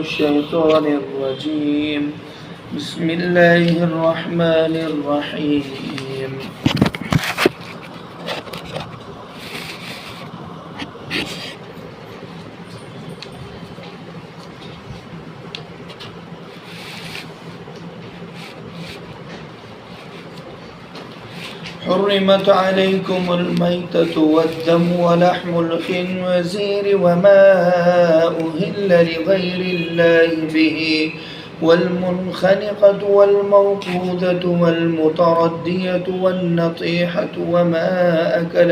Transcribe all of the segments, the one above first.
الشيطان الرجيم بسم الله الرحمن الرحيم حرمت عليكم الميتة والدم ولحم الخنزير وما أهل لغير الله به والمنخنقة والموقوذة والمتردية والنطيحة وما أكل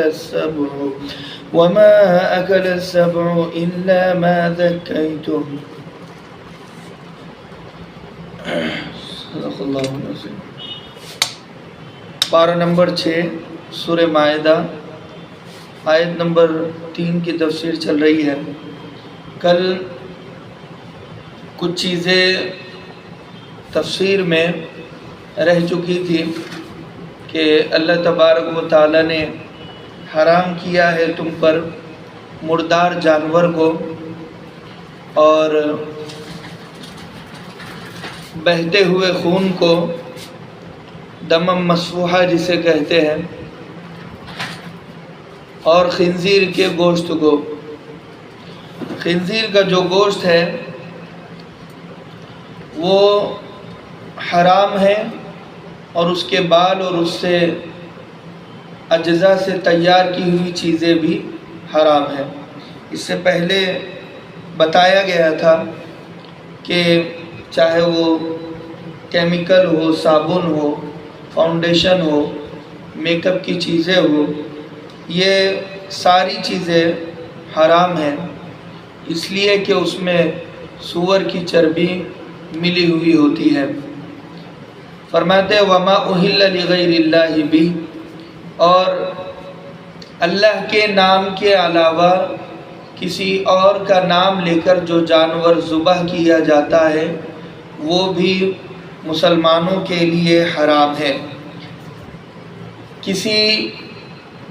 السبع إلا ما ذكيتم. صدق اللہ العظیم. پارہ نمبر 6 سورہ مائدہ آیت نمبر 3 کی تفسیر چل رہی ہے. کل کچھ چیزیں تفسیر میں رہ چکی تھی کہ اللہ تبارک و تعالیٰ نے حرام کیا ہے تم پر مردار جانور کو اور بہتے ہوئے خون کو، دمم مسفوحہ جسے کہتے ہیں، اور خنزیر کے گوشت کو. خنزیر کا جو گوشت ہے وہ حرام ہے، اور اس کے بال اور اس سے اجزاء سے تیار کی ہوئی چیزیں بھی حرام ہیں. اس سے پہلے بتایا گیا تھا کہ چاہے وہ کیمیکل ہو، صابن ہو، فاؤنڈیشن ہو، میک اپ کی چیزیں ہو، یہ ساری چیزیں حرام ہیں، اس لیے کہ اس میں سور کی چربی ملی ہوئی ہوتی ہے. فرماتے وما اہل لغیر اللہ بھی، اور اللہ کے نام کے علاوہ کسی اور کا نام لے کر جو جانور ذبح کیا جاتا ہے وہ بھی مسلمانوں کے لیے حرام ہے. کسی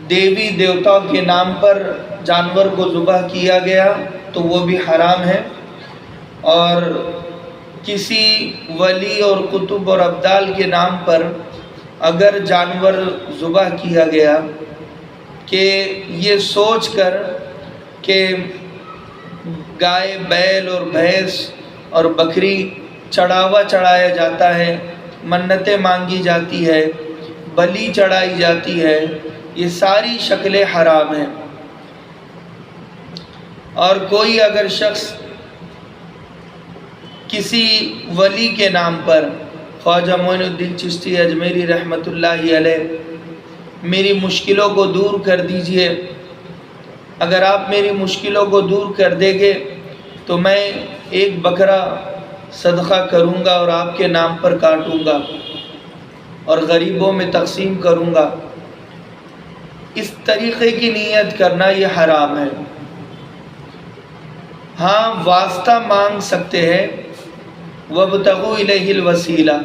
دیوی دیوتا کے نام پر جانور کو ذبح کیا گیا تو وہ بھی حرام ہے، اور کسی ولی اور کتب اور ابدال کے نام پر اگر جانور ذبح کیا گیا کہ یہ سوچ کر کہ گائے، بیل اور بھینس اور بکری چڑھاوا چڑھایا جاتا ہے، منتیں مانگی جاتی ہے، بلی چڑھائی جاتی ہے، یہ ساری شکلیں حرام ہیں. اور کوئی اگر شخص کسی ولی کے نام پر، خواجہ معین الدین چشتی اجمیری رحمۃ اللہ علیہ، میری مشکلوں کو دور کر دیجئے، اگر آپ میری مشکلوں کو دور کر دیں گے تو میں ایک بکرا صدقہ کروں گا اور آپ کے نام پر کاٹوں گا اور غریبوں میں تقسیم کروں گا، اس طریقے کی نیت کرنا یہ حرام ہے. ہاں واسطہ مانگ سکتے ہیں، وَابْتَغُوا إِلَيْهِ الْوَسِيلَةَ،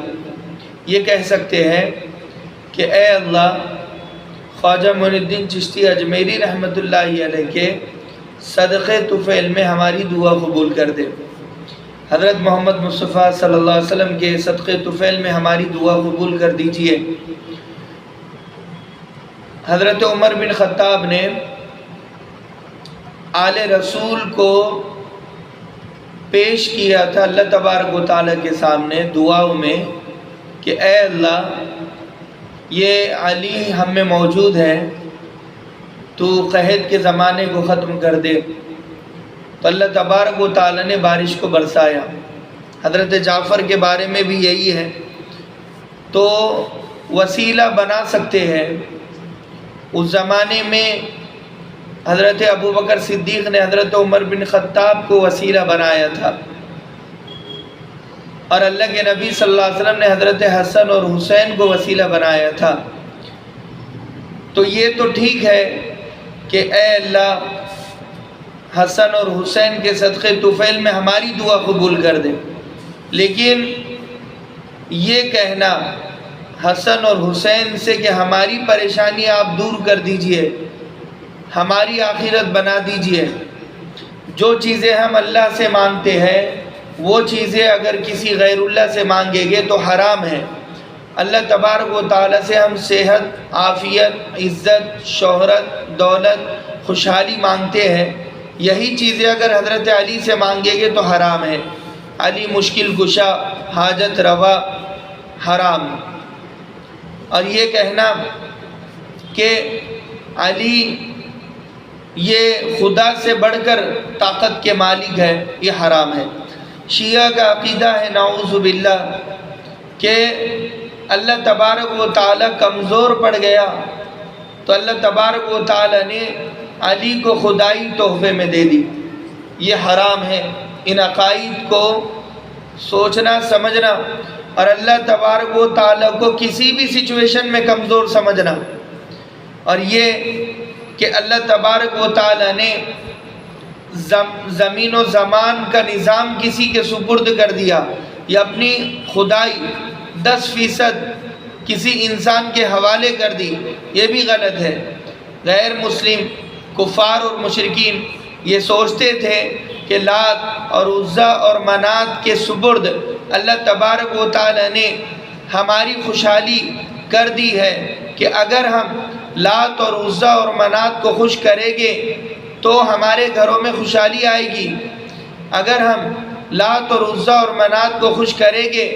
یہ کہہ سکتے ہیں کہ اے اللہ خواجہ معین الدین چشتی اجمیری رحمۃ اللہ علیہ کے صدقے طفیل میں ہماری دعا قبول کر دے، حضرت محمد مصطفیٰ صلی اللہ علیہ وسلم کے صدقے طفیل میں ہماری دعا قبول کر دیجئے. حضرت عمر بن خطاب نے آل رسول کو پیش کیا تھا اللہ تبارک و تعالیٰ کے سامنے دعاؤں میں کہ اے اللہ یہ علی ہم میں موجود ہے، تو قحط کے زمانے کو ختم کر دے. تو اللہ تبارک و تعالیٰ نے بارش کو برسایا. حضرت جعفر کے بارے میں بھی یہی ہے. تو وسیلہ بنا سکتے ہیں. اس زمانے میں حضرت ابوبکر صدیق نے حضرت عمر بن خطاب کو وسیلہ بنایا تھا، اور اللہ کے نبی صلی اللہ علیہ وسلم نے حضرت حسن اور حسین کو وسیلہ بنایا تھا. تو یہ تو ٹھیک ہے کہ اے اللہ حسن اور حسین کے صدقے طفیل میں ہماری دعا قبول کر دے، لیکن یہ کہنا حسن اور حسین سے کہ ہماری پریشانی آپ دور کر دیجئے، ہماری آخرت بنا دیجئے، جو چیزیں ہم اللہ سے مانگتے ہیں وہ چیزیں اگر کسی غیر اللہ سے مانگیں گے تو حرام ہے۔ اللہ تبارک و تعالیٰ سے ہم صحت، عافیت، عزت، شہرت، دولت، خوشحالی مانگتے ہیں، یہی چیزیں اگر حضرت علی سے مانگیں گے تو حرام ہے۔ علی مشکل کشا، حاجت روا، حرام۔ اور یہ کہنا کہ علی یہ خدا سے بڑھ کر طاقت کے مالک ہے، یہ حرام ہے۔ شیعہ کا عقیدہ ہے نعوذ باللہ کہ اللہ تبارک و تعالیٰ کمزور پڑ گیا تو اللہ تبارک و تعالیٰ نے علی کو خدائی تحفے میں دے دی، یہ حرام ہے۔ ان عقائد کو سوچنا سمجھنا اور اللہ تبارک و تعالیٰ کو کسی بھی سچویشن میں کمزور سمجھنا، اور یہ کہ اللہ تبارک و تعالیٰ نے زمین و زمان کا نظام کسی کے سپرد کر دیا یا اپنی خدائی 10% کسی انسان کے حوالے کر دی، یہ بھی غلط ہے۔ غیر مسلم کفار اور مشرکین یہ سوچتے تھے کہ لات اور عزا اور منات کے سپرد اللہ تبارک و تعالیٰ نے ہماری خوشحالی کر دی ہے کہ اگر ہم لات اور عزا اور منات کو خوش کریں گے تو ہمارے گھروں میں خوشحالی آئے گی، اگر ہم لات اور عزا اور منات کو خوش کریں گے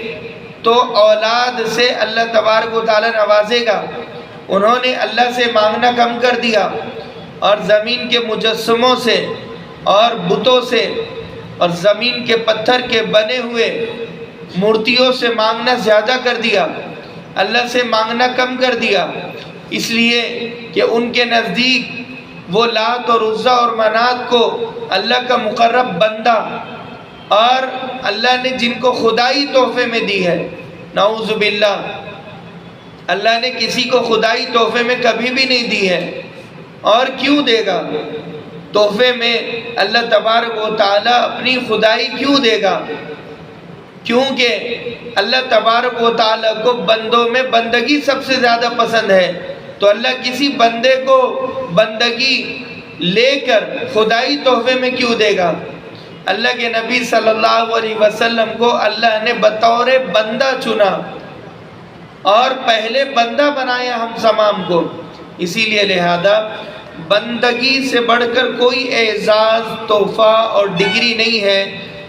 تو اولاد سے اللہ تبارک و تعالیٰ نوازے گا۔ انہوں نے اللہ سے مانگنا کم کر دیا اور زمین کے مجسموں سے اور بتوں سے اور زمین کے پتھر کے بنے ہوئے مورتیوں سے مانگنا زیادہ کر دیا، اللہ سے مانگنا کم کر دیا، اس لیے کہ ان کے نزدیک وہ لات اور عزا اور منات کو اللہ کا مقرب بندہ اور اللہ نے جن کو خدائی تحفے میں دی ہے، نعوذ باللہ اللہ نے کسی کو خدائی تحفے میں کبھی بھی نہیں دی ہے، اور کیوں دے گا؟ تحفے میں اللہ تبارک و تعالیٰ اپنی خدائی کیوں دے گا؟ کیونکہ اللہ تبارک و تعالیٰ کو بندوں میں بندگی سب سے زیادہ پسند ہے، تو اللہ کسی بندے کو بندگی لے کر خدائی تحفے میں کیوں دے گا؟ اللہ کے نبی صلی اللہ علیہ وسلم کو اللہ نے بطور بندہ چنا اور پہلے بندہ بنایا ہم تمام کو، اسی لیے لہذا بندگی سے بڑھ کر کوئی اعزاز، تحفہ اور ڈگری نہیں ہے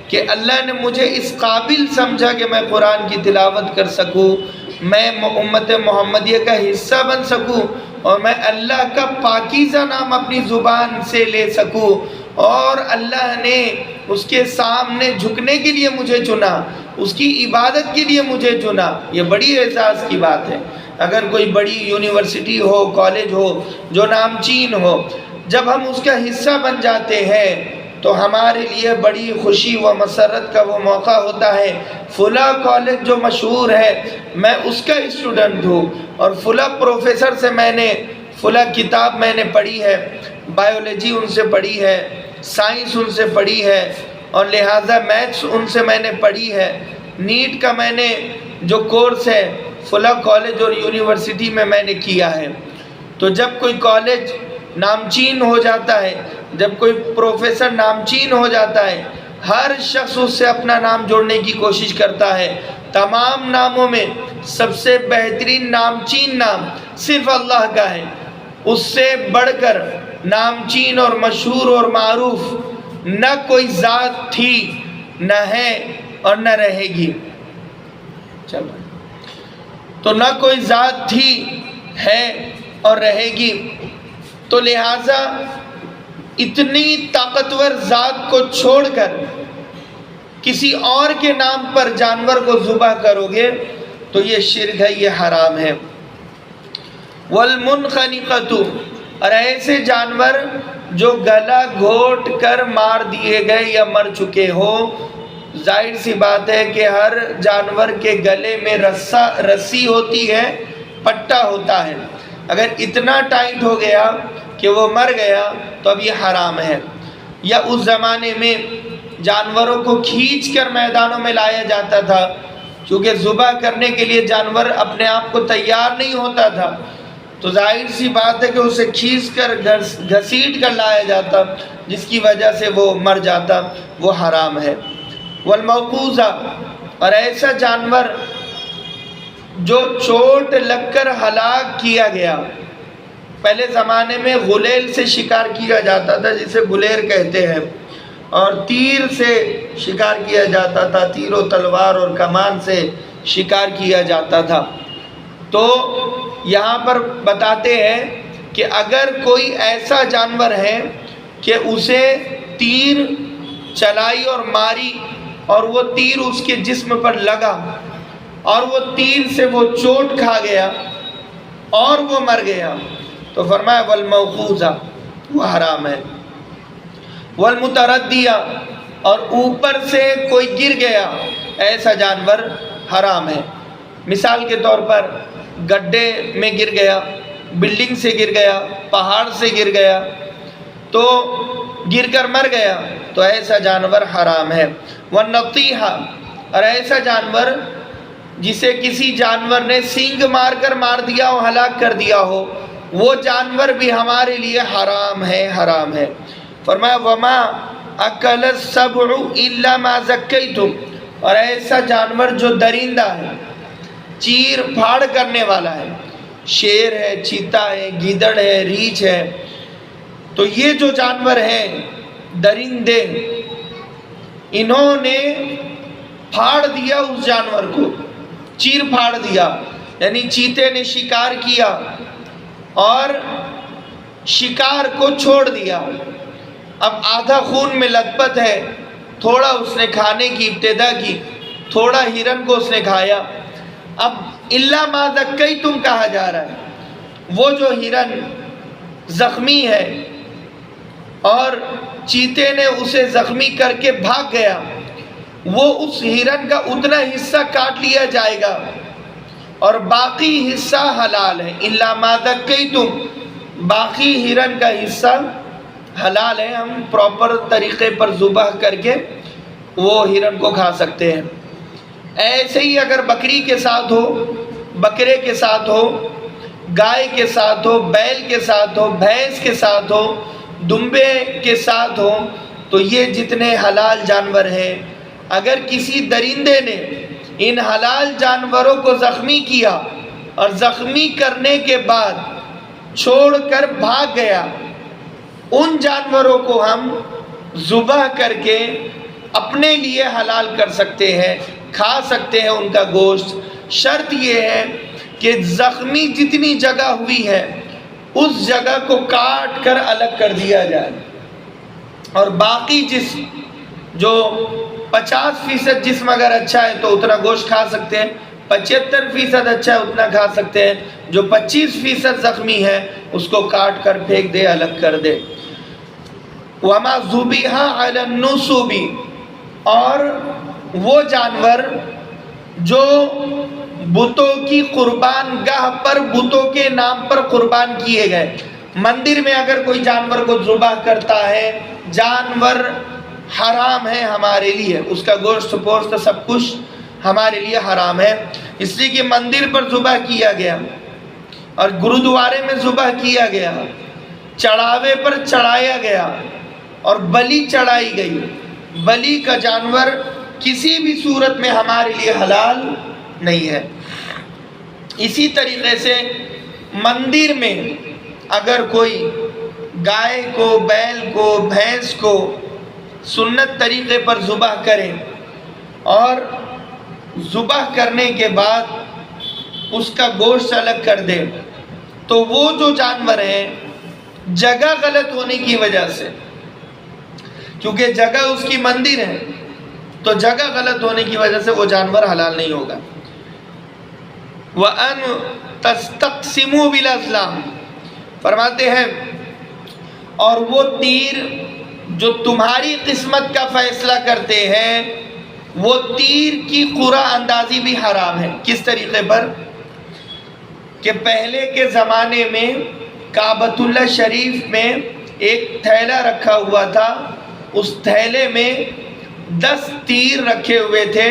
کہ اللہ نے مجھے اس قابل سمجھا کہ میں قرآن کی تلاوت کر سکوں، میں امت محمدیہ کا حصہ بن سکوں اور میں اللہ کا پاکیزہ نام اپنی زبان سے لے سکوں، اور اللہ نے اس کے سامنے جھکنے کے لیے مجھے چنا، اس کی عبادت کے لیے مجھے چنا، یہ بڑی اعزاز کی بات ہے۔ اگر کوئی بڑی یونیورسٹی ہو، کالج ہو جو نامچین ہو، جب ہم اس کا حصہ بن جاتے ہیں تو ہمارے لیے بڑی خوشی و مسرت کا وہ موقع ہوتا ہے، فلاں کالج جو مشہور ہے میں اس کا اسٹوڈنٹ ہوں، اور فلاں پروفیسر سے میں نے فلاں کتاب میں نے پڑھی ہے، بایولوجی ان سے پڑھی ہے، سائنس ان سے پڑھی ہے، اور لہٰذا میتھس ان سے میں نے پڑھی ہے، نیٹ کا میں نے جو کورس ہے فلاں کالج اور یونیورسٹی میں نے کیا ہے۔ تو جب کوئی کالج نامچین ہو جاتا ہے، جب کوئی پروفیسر نامچین ہو جاتا ہے، ہر شخص اس سے اپنا نام جوڑنے کی کوشش کرتا ہے۔ تمام ناموں میں سب سے بہترین نامچین نام صرف اللہ کا ہے، اس سے بڑھ کر نامچین اور مشہور اور معروف نہ کوئی ذات تھی، نہ ہے اور نہ رہے گی۔ چلو تو نہ کوئی ذات تھی، ہے اور رہے گی، تو لہٰذا اتنی طاقتور ذات کو چھوڑ کر کسی اور کے نام پر جانور کو ذبح کرو گے تو یہ شرک ہے، یہ حرام ہے۔ والمنخنقۃ، اور ایسے جانور جو گلا گھوٹ کر مار دیے گئے یا مر چکے ہو، ظاہر سی بات ہے کہ ہر جانور کے گلے میں رسی ہوتی ہے، پٹا ہوتا ہے، اگر اتنا ٹائٹ ہو گیا کہ وہ مر گیا تو اب یہ حرام ہے۔ یا اس زمانے میں جانوروں کو کھینچ کر میدانوں میں لایا جاتا تھا، کیونکہ ذبح کرنے کے لیے جانور اپنے آپ کو تیار نہیں ہوتا تھا، تو ظاہر سی بات ہے کہ اسے کھینچ کر گھسیٹ کر لایا جاتا، جس کی وجہ سے وہ مر جاتا، وہ حرام ہے۔ والموقوذہ، اور ایسا جانور جو چوٹ لگ کر ہلاک کیا گیا۔ پہلے زمانے میں غلیل سے شکار کیا جاتا تھا جسے گلیر کہتے ہیں، اور تیر سے شکار کیا جاتا تھا، تیر و تلوار اور کمان سے شکار کیا جاتا تھا۔ تو یہاں پر بتاتے ہیں کہ اگر کوئی ایسا جانور ہے کہ اسے تیر چلائی اور ماری اور وہ تیر اس کے جسم پر لگا اور وہ تیر سے وہ چوٹ کھا گیا اور وہ مر گیا، تو فرمایا والموقوذہ، وہ حرام ہے، والمتردیہ، اور اوپر سے کوئی گر گیا، ایسا جانور حرام ہے۔ مثال کے طور پر گڈھے میں گر گیا، بلڈنگ سے گر گیا، پہاڑ سے گر گیا، تو گر کر مر گیا تو ایسا جانور حرام ہے۔ والنطیحہ، اور ایسا جانور جسے کسی جانور نے سینگ مار کر مار دیا ہو، ہلاک کر دیا ہو، وہ جانور بھی ہمارے لیے حرام ہے، حرام ہے۔ فرمایا وما اکل السبع الا ما زکیتم، اور ایسا جانور جو درندہ ہے، چیر پھاڑ کرنے والا ہے، شیر ہے، چیتا ہے، گیدڑ ہے، ریچھ ہے، تو یہ جو جانور ہیں درندے، انہوں نے پھاڑ دیا اس جانور کو، چیر پھاڑ دیا، یعنی چیتے نے شکار کیا اور شکار کو چھوڑ دیا، اب آدھا خون میں لت پت ہے، تھوڑا اس نے کھانے کی ابتدا کی، تھوڑا ہرن کو اس نے کھایا، اب الا ما ذکیتم کہا جا رہا ہے، وہ جو ہرن زخمی ہے اور چیتے نے اسے زخمی کر کے بھاگ گیا، وہ اس ہرن کا اتنا حصہ کاٹ لیا جائے گا اور باقی حصہ حلال ہے۔ الا ما ذکیتم، باقی ہرن کا حصہ حلال ہے، ہم پراپر طریقے پر ذبح کر کے وہ ہرن کو کھا سکتے ہیں۔ ایسے ہی اگر بکری کے ساتھ ہو، بکرے کے ساتھ ہو، گائے کے ساتھ ہو، بیل کے ساتھ ہو، بھینس کے ساتھ ہو، دمبے کے ساتھ ہو، تو یہ جتنے حلال جانور ہیں، اگر کسی درندے نے ان حلال جانوروں کو زخمی کیا اور زخمی کرنے کے بعد چھوڑ کر بھاگ گیا، ان جانوروں کو ہم ذبح کر کے اپنے لیے حلال کر سکتے ہیں، کھا سکتے ہیں ان کا گوشت۔ شرط یہ ہے کہ زخمی جتنی جگہ ہوئی ہے اس جگہ کو کاٹ کر الگ کر دیا جائے، اور باقی جسم جو 50% جسم اگر اچھا ہے تو اتنا گوشت کھا سکتے ہیں، 75% اچھا ہے اتنا کھا سکتے ہیں، جو 25% زخمی ہے اس کو کاٹ کر پھینک دے، الگ کر دے۔ وما ذبح علی النصب، اور وہ جانور جو بتوں کی قربان گاہ پر بتوں کے نام پر قربان کیے گئے، مندر میں اگر کوئی جانور کو ذبح کرتا ہے، جانور حرام ہے ہمارے لیے، اس کا گوشت پوشت سب کچھ ہمارے لیے حرام ہے، اس لیے کہ مندر پر ذبح کیا گیا اور گرودوارے میں ذبح کیا گیا، چڑھاوے پر چڑھایا گیا اور بلی چڑھائی گئی، بلی کا جانور کسی بھی صورت میں ہمارے لیے حلال نہیں ہے۔ اسی طریقے سے مندر میں اگر کوئی گائے کو، بیل کو، بھینس کو سنت طریقے پر ذبح کرے اور ذبح کرنے کے بعد اس کا گوشت الگ کر دے، تو وہ جو جانور ہیں جگہ غلط ہونے کی وجہ سے، کیونکہ جگہ اس کی مندر ہے تو جگہ غلط ہونے کی وجہ سے وہ جانور حلال نہیں ہوگا۔ وَأَن تَسْتَقْسِمُوا بِالْأَزْلَامِ، فرماتے ہیں اور وہ تیر جو تمہاری قسمت کا فیصلہ کرتے ہیں، وہ تیر کی قرعہ اندازی بھی حرام ہے۔ کس طریقے پر کہ پہلے کے زمانے میں کعبۃ اللہ شریف میں ایک تھیلا رکھا ہوا تھا، اس تھیلے میں 10 تیر رکھے ہوئے تھے،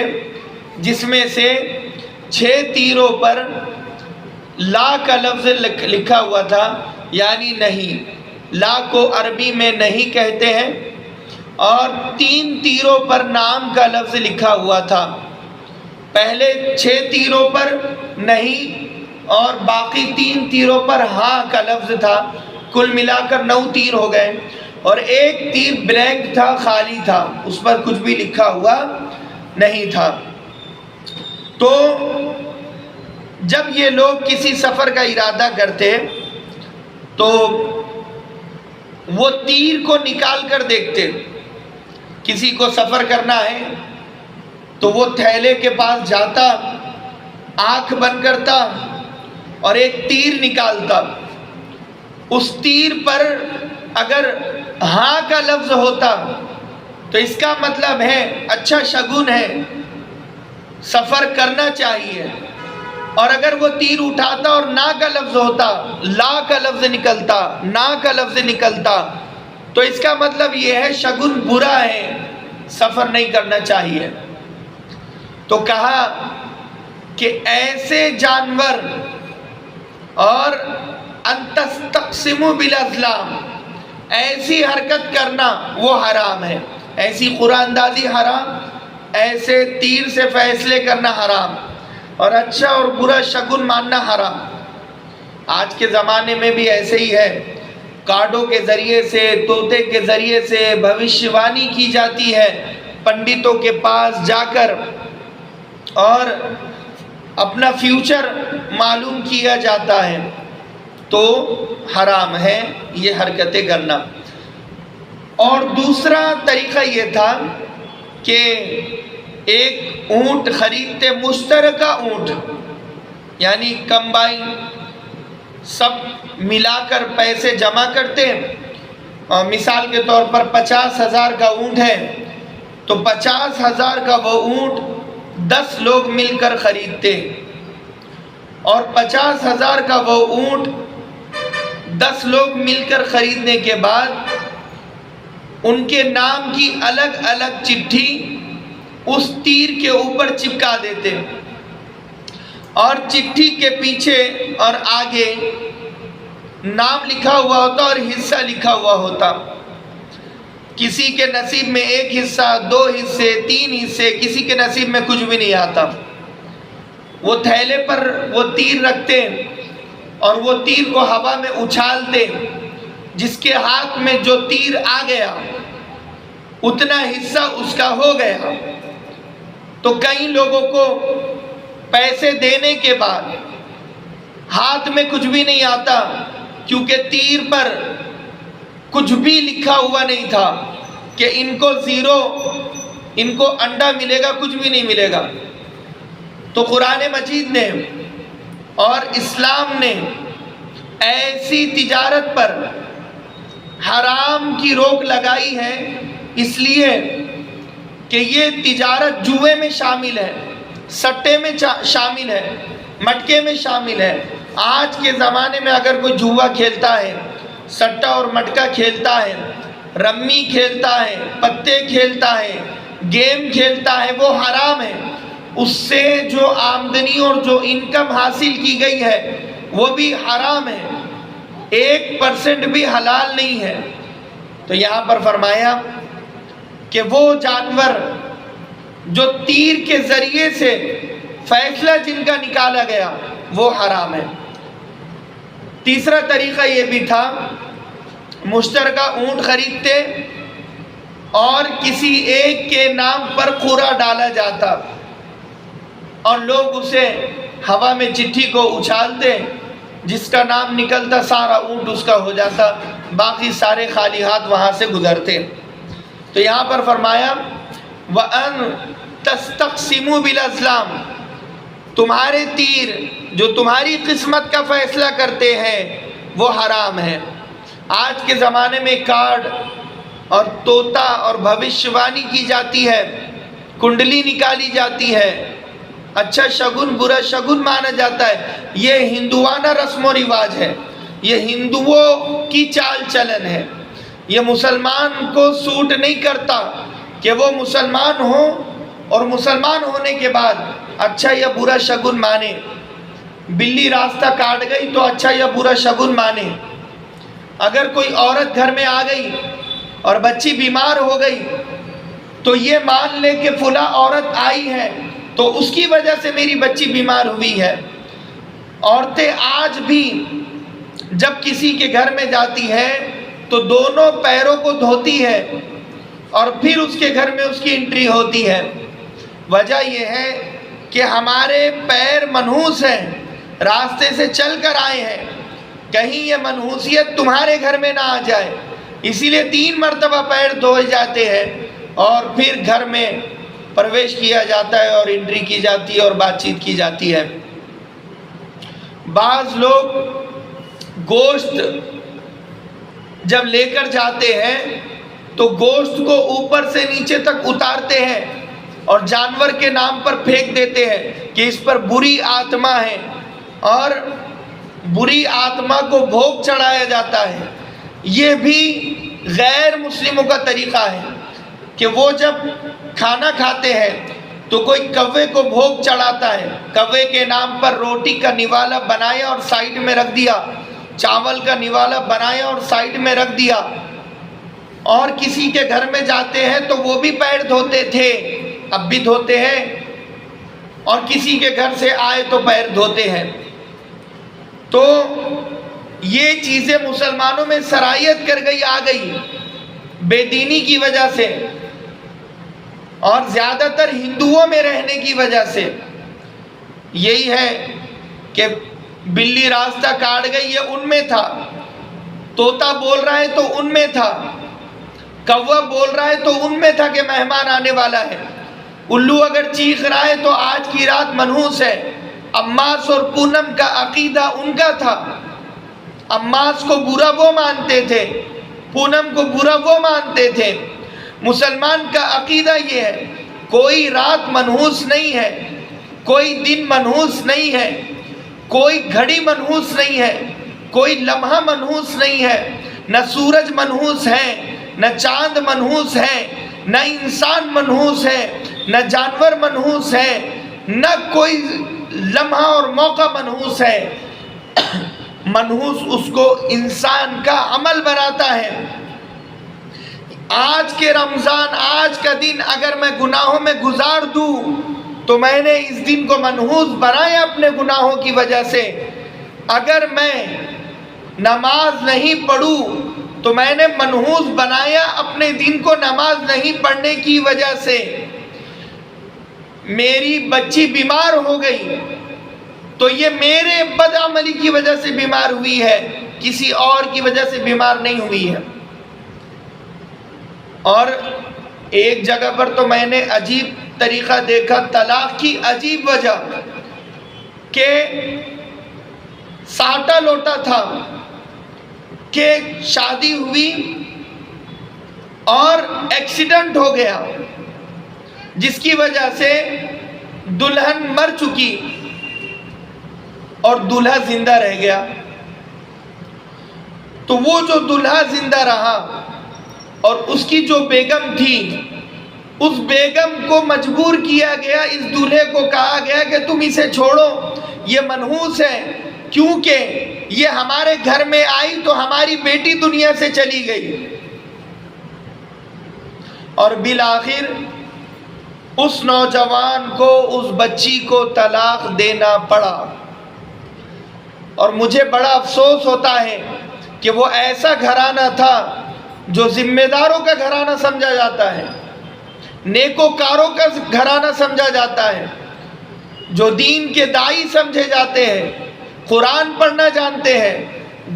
جس میں سے 6 تیروں پر لا کا لفظ لکھا ہوا تھا، یعنی نہیں۔ لا کو عربی میں نہیں کہتے ہیں اور 3 تیروں پر نام کا لفظ لکھا ہوا تھا. پہلے 6 تیروں پر نہیں اور باقی 3 تیروں پر ہاں کا لفظ تھا. کل ملا کر 9 تیر ہو گئے. اور ایک تیر بلینک تھا، خالی تھا، اس پر کچھ بھی لکھا ہوا نہیں تھا. تو جب یہ لوگ کسی سفر کا ارادہ کرتے تو وہ تیر کو نکال کر دیکھتے. کسی کو سفر کرنا ہے تو وہ تھیلے کے پاس جاتا، آنکھ بند کرتا اور ایک تیر نکالتا. اس تیر پر اگر ہاں کا لفظ ہوتا تو اس کا مطلب ہے اچھا شگون ہے، سفر کرنا چاہیے. اور اگر وہ تیر اٹھاتا اور نا کا لفظ ہوتا، لا کا لفظ نکلتا، نا کا لفظ نکلتا، تو اس کا مطلب یہ ہے شگون برا ہے، سفر نہیں کرنا چاہیے. تو کہا کہ ایسے جانور اور ان تستقسموا بالازلام، ایسی حرکت کرنا وہ حرام ہے. ایسی قرآن اندازی حرام، ایسے تیر سے فیصلے کرنا حرام، اور اچھا اور برا شگون ماننا حرام. آج کے زمانے میں بھی ایسے ہی ہے. کارڈوں کے ذریعے سے، طوطے کے ذریعے سے بھوشیوانی کی جاتی ہے، پنڈتوں کے پاس جا کر، اور اپنا فیوچر معلوم کیا جاتا ہے. تو حرام ہے یہ حرکتیں کرنا. اور دوسرا طریقہ یہ تھا کہ ایک اونٹ خریدتے، مشترکہ اونٹ، یعنی کمبائن، سب ملا کر پیسے جمع کرتے. اور مثال کے طور پر 50,000 کا اونٹ ہے تو 50,000 کا وہ اونٹ 10 لوگ مل کر خریدتے. اور 50,000 کا وہ اونٹ 10 لوگ مل کر خریدنے کے بعد ان کے نام کی الگ الگ چٹھی اس تیر کے اوپر چپکا دیتے، اور چٹھی کے پیچھے اور آگے نام لکھا ہوا ہوتا اور حصہ لکھا ہوا ہوتا. کسی کے نصیب میں 1 حصہ، 2 حصے، 3 حصے، کسی کے نصیب میں کچھ بھی نہیں آتا. وہ تھیلے پر وہ تیر رکھتے اور وہ تیر کو ہوا میں اچھالتے. جس کے ہاتھ میں جو تیر آ گیا اتنا حصہ اس کا ہو گیا. تو کئی لوگوں کو پیسے دینے کے بعد ہاتھ میں کچھ بھی نہیں آتا، کیونکہ تیر پر کچھ بھی لکھا ہوا نہیں تھا کہ ان کو 0، ان کو انڈا ملے گا، کچھ بھی نہیں ملے گا. تو قرآن مجید نے اور اسلام نے ایسی تجارت پر حرام کی روک لگائی ہے، اس لیے کہ یہ تجارت جوئے میں شامل ہے، سٹے میں شامل ہے، مٹکے میں شامل ہے. آج کے زمانے میں اگر کوئی جوا کھیلتا ہے، سٹا اور مٹکا کھیلتا ہے، رمی کھیلتا ہے، پتے کھیلتا ہے، گیم کھیلتا ہے، وہ حرام ہے. اس سے جو آمدنی اور جو انکم حاصل کی گئی ہے وہ بھی حرام ہے، 1% بھی حلال نہیں ہے. تو یہاں پر فرمایا کہ وہ جانور جو تیر کے ذریعے سے فیصلہ جن کا نکالا گیا وہ حرام ہے. تیسرا طریقہ یہ بھی تھا، مشترکہ اونٹ خریدتے اور کسی ایک کے نام پر قرعہ ڈالا جاتا اور لوگ اسے ہوا میں چٹھی کو اچھالتے، جس کا نام نکلتا سارا اونٹ اس کا ہو جاتا، باقی سارے خالی ہاتھ وہاں سے گزرتے. تو یہاں پر فرمایا وَأَن تَسْتَقْسِمُوا بِالْأَزْلَامِ، تمہارے تیر جو تمہاری قسمت کا فیصلہ کرتے ہیں وہ حرام ہے. آج کے زمانے میں کارڈ اور طوطا اور بھوشیوانی کی جاتی ہے، کنڈلی نکالی جاتی ہے، اچھا شگن برا شگن مانا جاتا ہے. یہ ہندوانہ رسم و رواج ہے، یہ ہندوؤں کی چال چلن ہے. یہ مسلمان کو سوٹ نہیں کرتا کہ وہ مسلمان ہو اور مسلمان ہونے کے بعد اچھا یا برا شگن مانے. بلی راستہ کاٹ گئی تو اچھا یا برا شگن مانے. اگر کوئی عورت گھر میں آ گئی اور بچی بیمار ہو گئی تو یہ مان لے کہ فلاں عورت آئی ہے تو اس کی وجہ سے میری بچی بیمار ہوئی ہے۔ عورتیں آج بھی جب کسی کے گھر میں جاتی ہے تو دونوں پیروں کو دھوتی ہے اور پھر اس کے گھر میں اس کی انٹری ہوتی ہے۔ وجہ یہ ہے کہ ہمارے پیر منحوس ہیں، راستے سے چل کر آئے ہیں، کہیں یہ منحوسیت تمہارے گھر میں نہ آ جائے، اسی لیے 3 مرتبہ پیر دھوئے جاتے ہیں اور پھر گھر میں پرویش کیا جاتا ہے اور انٹری کی جاتی ہے اور بات چیت کی جاتی ہے۔ بعض لوگ گوشت جب لے کر جاتے ہیں تو گوشت کو اوپر سے نیچے تک اتارتے ہیں اور جانور کے نام پر پھینک دیتے ہیں کہ اس پر بری آتما ہے، اور بری آتما کو بھوگ چڑھایا جاتا ہے۔ یہ بھی غیر مسلموں کا طریقہ ہے کہ وہ جب کھانا کھاتے ہیں تو کوئی کوے کو بھوگ چڑھاتا ہے، کوے کے نام پر روٹی کا نوالا بنایا اور سائیڈ میں رکھ دیا، چاول کا نوالا بنایا اور سائیڈ میں رکھ دیا۔ اور کسی کے گھر میں جاتے ہیں تو وہ بھی پیر دھوتے تھے، اب بھی دھوتے ہیں، اور کسی کے گھر سے آئے تو پیر دھوتے ہیں۔ تو یہ چیزیں مسلمانوں میں سرایت کر گئی، آ گئی بے دینی کی وجہ سے، اور زیادہ تر ہندوؤں میں رہنے کی وجہ سے۔ یہی ہے کہ بلی راستہ کاٹ گئی، یہ ان میں تھا، طوطا بول رہا ہے تو ان میں تھا، کوا بول رہا ہے تو ان میں تھا کہ مہمان آنے والا ہے، الو اگر چیخ رہا ہے تو آج کی رات منحوس ہے۔ اماس اور پونم کا عقیدہ ان کا تھا، اماس کو برا وہ مانتے تھے، پونم کو برا وہ مانتے تھے۔ مسلمان کا عقیدہ یہ ہے کوئی رات منحوس نہیں ہے، کوئی دن منحوس نہیں ہے، کوئی گھڑی منحوس نہیں ہے، کوئی لمحہ منحوس نہیں ہے، نہ سورج منحوس ہے، نہ چاند منحوس ہے، نہ انسان منحوس ہے، نہ جانور منحوس ہے، نہ کوئی لمحہ اور موقع منحوس ہے۔ منحوس اس کو انسان کا عمل بناتا ہے۔ آج کے رمضان، آج کا دن اگر میں گناہوں میں گزار دوں تو میں نے اس دن کو منحوس بنایا اپنے گناہوں کی وجہ سے۔ اگر میں نماز نہیں پڑھوں تو میں نے منحوس بنایا اپنے دن کو نماز نہیں پڑھنے کی وجہ سے۔ میری بچی بیمار ہو گئی تو یہ میرے بدعملی کی وجہ سے بیمار ہوئی ہے، کسی اور کی وجہ سے بیمار نہیں ہوئی ہے۔ اور ایک جگہ پر تو میں نے عجیب طریقہ دیکھا، طلاق کی عجیب وجہ کہ ساٹا لوٹا تھا کہ شادی ہوئی اور ایکسیڈنٹ ہو گیا جس کی وجہ سے دلہن مر چکی اور دلہا زندہ رہ گیا۔ تو وہ جو دلہا زندہ رہا اور اس کی جو بیگم تھی، اس بیگم کو مجبور کیا گیا، اس دلہے کو کہا گیا کہ تم اسے چھوڑو، یہ منحوس ہے، کیونکہ یہ ہمارے گھر میں آئی تو ہماری بیٹی دنیا سے چلی گئی۔ اور بالآخر اس نوجوان کو، اس بچی کو طلاق دینا پڑا۔ اور مجھے بڑا افسوس ہوتا ہے کہ وہ ایسا گھرانہ تھا جو ذمہ داروں کا گھرانہ سمجھا جاتا ہے، نیکوکاروں کا گھرانہ سمجھا جاتا ہے، جو دین کے داعی سمجھے جاتے ہیں، قرآن پڑھنا جانتے ہیں،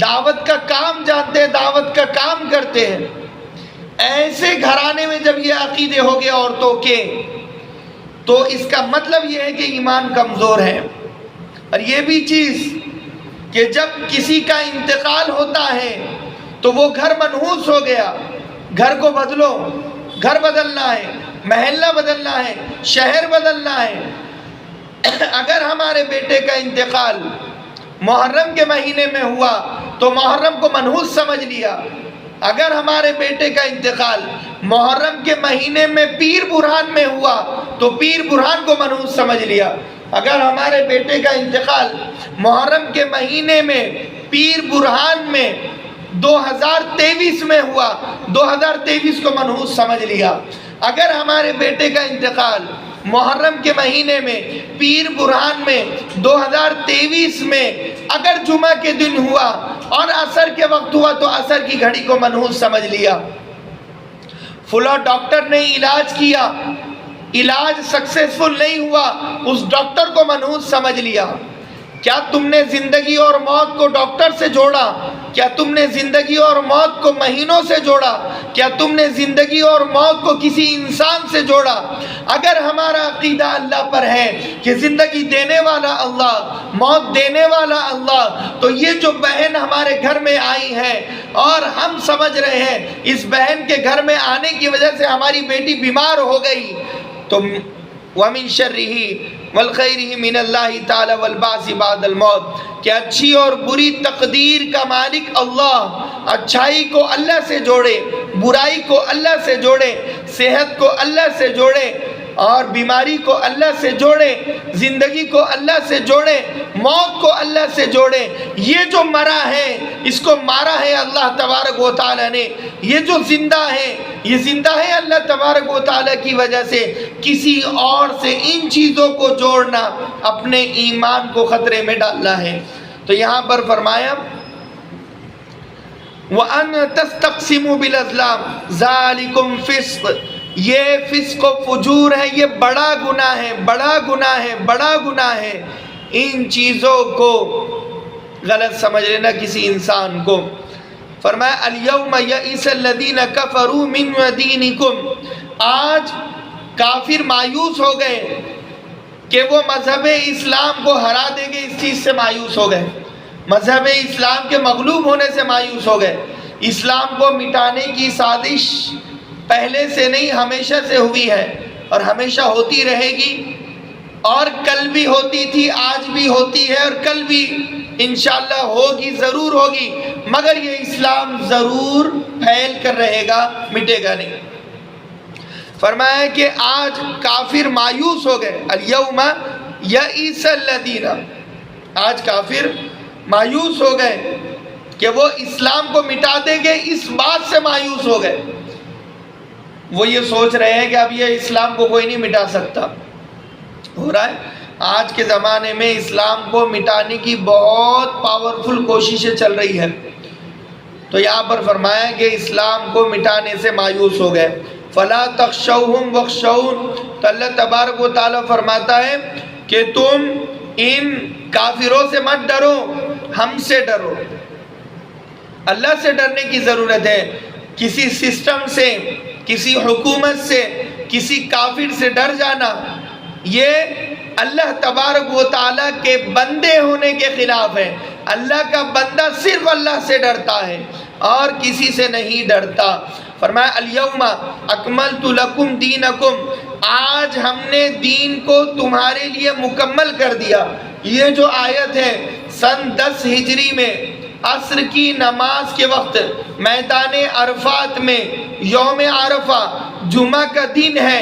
دعوت کا کام جانتے ہیں، دعوت کا کام کرتے ہیں۔ ایسے گھرانے میں جب یہ عقیدے ہو گئے عورتوں کے، تو اس کا مطلب یہ ہے کہ ایمان کمزور ہے۔ اور یہ بھی چیز کہ جب کسی کا انتقال ہوتا ہے تو وہ گھر منحوس ہو گیا، گھر کو بدلو، گھر بدلنا ہے، محلہ بدلنا ہے، شہر بدلنا ہے۔ اگر ہمارے بیٹے کا انتقال محرم کے مہینے میں ہوا تو محرم کو منحوس سمجھ لیا، اگر ہمارے بیٹے کا انتقال محرم کے مہینے میں پیر برہان میں ہوا تو پیر برہان کو منحوس سمجھ لیا، اگر ہمارے بیٹے کا انتقال محرم کے مہینے میں پیر برہان میں 2023 میں ہوا، 2023 کو منحوس سمجھ لیا۔ اگر ہمارے بیٹے کا انتقال محرم کے مہینے میں، پیر برہان میں، 2023 میں اگر جمعہ کے دن ہوا اور عصر کے وقت ہوا تو عصر کی گھڑی کو منحوس سمجھ لیا۔ فلاں ڈاکٹر نے علاج کیا، علاج سکسیسفل نہیں ہوا، اس ڈاکٹر کو منحوس سمجھ لیا۔ کیا تم نے زندگی اور موت کو ڈاکٹر سے جوڑا؟ کیا تم نے زندگی اور موت کو مہینوں سے جوڑا؟ کیا تم نے زندگی اور موت کو کسی انسان سے جوڑا؟ اگر ہمارا عقیدہ اللہ پر ہے کہ زندگی دینے والا اللہ، موت دینے والا اللہ، تو یہ جو بہن ہمارے گھر میں آئی ہے اور ہم سمجھ رہے ہیں اس بہن کے گھر میں آنے کی وجہ سے ہماری بیٹی بیمار ہو گئی، تو وَمِن شَرِّهِ وَالْخَيْرِهِ مِنَ اللَّهِ تَعَالَى وَالْبَعْثِ بَعْدَ الْمَوْتِ کہ اچھی اور بری تقدیر کا مالک اللہ اچھائی کو اللہ سے جوڑے، برائی کو اللہ سے جوڑے، صحت کو اللہ سے جوڑے اور بیماری کو اللہ سے جوڑے، زندگی کو اللہ سے جوڑے، موت کو اللہ سے جوڑے۔ یہ جو مرا ہے اس کو مارا ہے اللہ تبارک و تعالی نے، یہ جو زندہ ہے یہ زندہ ہے اللہ تبارک و تعالی کی وجہ سے۔ کسی اور سے ان چیزوں کو جوڑنا اپنے ایمان کو خطرے میں ڈالنا ہے۔ تو یہاں پر فرمایا وَأَن تَسْتَقْسِمُوا بِالْأَزْلَامِ ذَلِكُمْ فِسْقٌ، یہ فسق و فجور ہے، یہ بڑا گناہ ہے، بڑا گناہ ہے، بڑا گناہ ہے۔ ان چیزوں کو غلط سمجھ لینا کسی انسان کو۔ فرمایا اليوم یئس الذین کفروا من دینکم، آج کافر مایوس ہو گئے کہ وہ مذہب اسلام کو ہرا دیں گے، اس چیز سے مایوس ہو گئے، مذہب اسلام کے مغلوب ہونے سے مایوس ہو گئے۔ اسلام کو مٹانے کی سازش پہلے سے نہیں ہمیشہ سے ہوئی ہے اور ہمیشہ ہوتی رہے گی، اور کل بھی ہوتی تھی، آج بھی ہوتی ہے اور کل بھی انشاءاللہ ہوگی، ضرور ہوگی، مگر یہ اسلام ضرور پھیل کر رہے گا، مٹے گا نہیں۔ فرمایا کہ آج کافر مایوس ہو گئے، الیوم یئس الذین، آج کافر مایوس ہو گئے کہ وہ اسلام کو مٹا دیں گے، اس بات سے مایوس ہو گئے۔ وہ یہ سوچ رہے ہیں کہ اب یہ اسلام کو کوئی نہیں مٹا سکتا۔ ہو رہا ہے آج کے زمانے میں اسلام کو مٹانے کی بہت پاورفل کوششیں چل رہی ہے۔ تو یہاں پر فرمایا کہ اسلام کو مٹانے سے مایوس ہو گئے۔ فَلَا تَخْشَوْهُمْ وَاخْشَوْنِ، تو اللہ تبارک و تعالیٰ فرماتا ہے کہ تم ان کافروں سے مت ڈرو، ہم سے ڈرو۔ اللہ سے ڈرنے کی ضرورت ہے، کسی سسٹم سے، کسی حکومت سے، کسی کافر سے ڈر جانا یہ اللہ تبارک و تعالیٰ کے بندے ہونے کے خلاف ہے۔ اللہ کا بندہ صرف اللہ سے ڈرتا ہے اور کسی سے نہیں ڈرتا۔ فرمایا الیوم اکملت لکم دینکم، آج ہم نے دین کو تمہارے لیے مکمل کر دیا۔ یہ جو آیت ہے سن 10 ہجری میں عصر کی نماز کے وقت میدان عرفات میں، یوم عرفہ جمعہ کا دن ہے،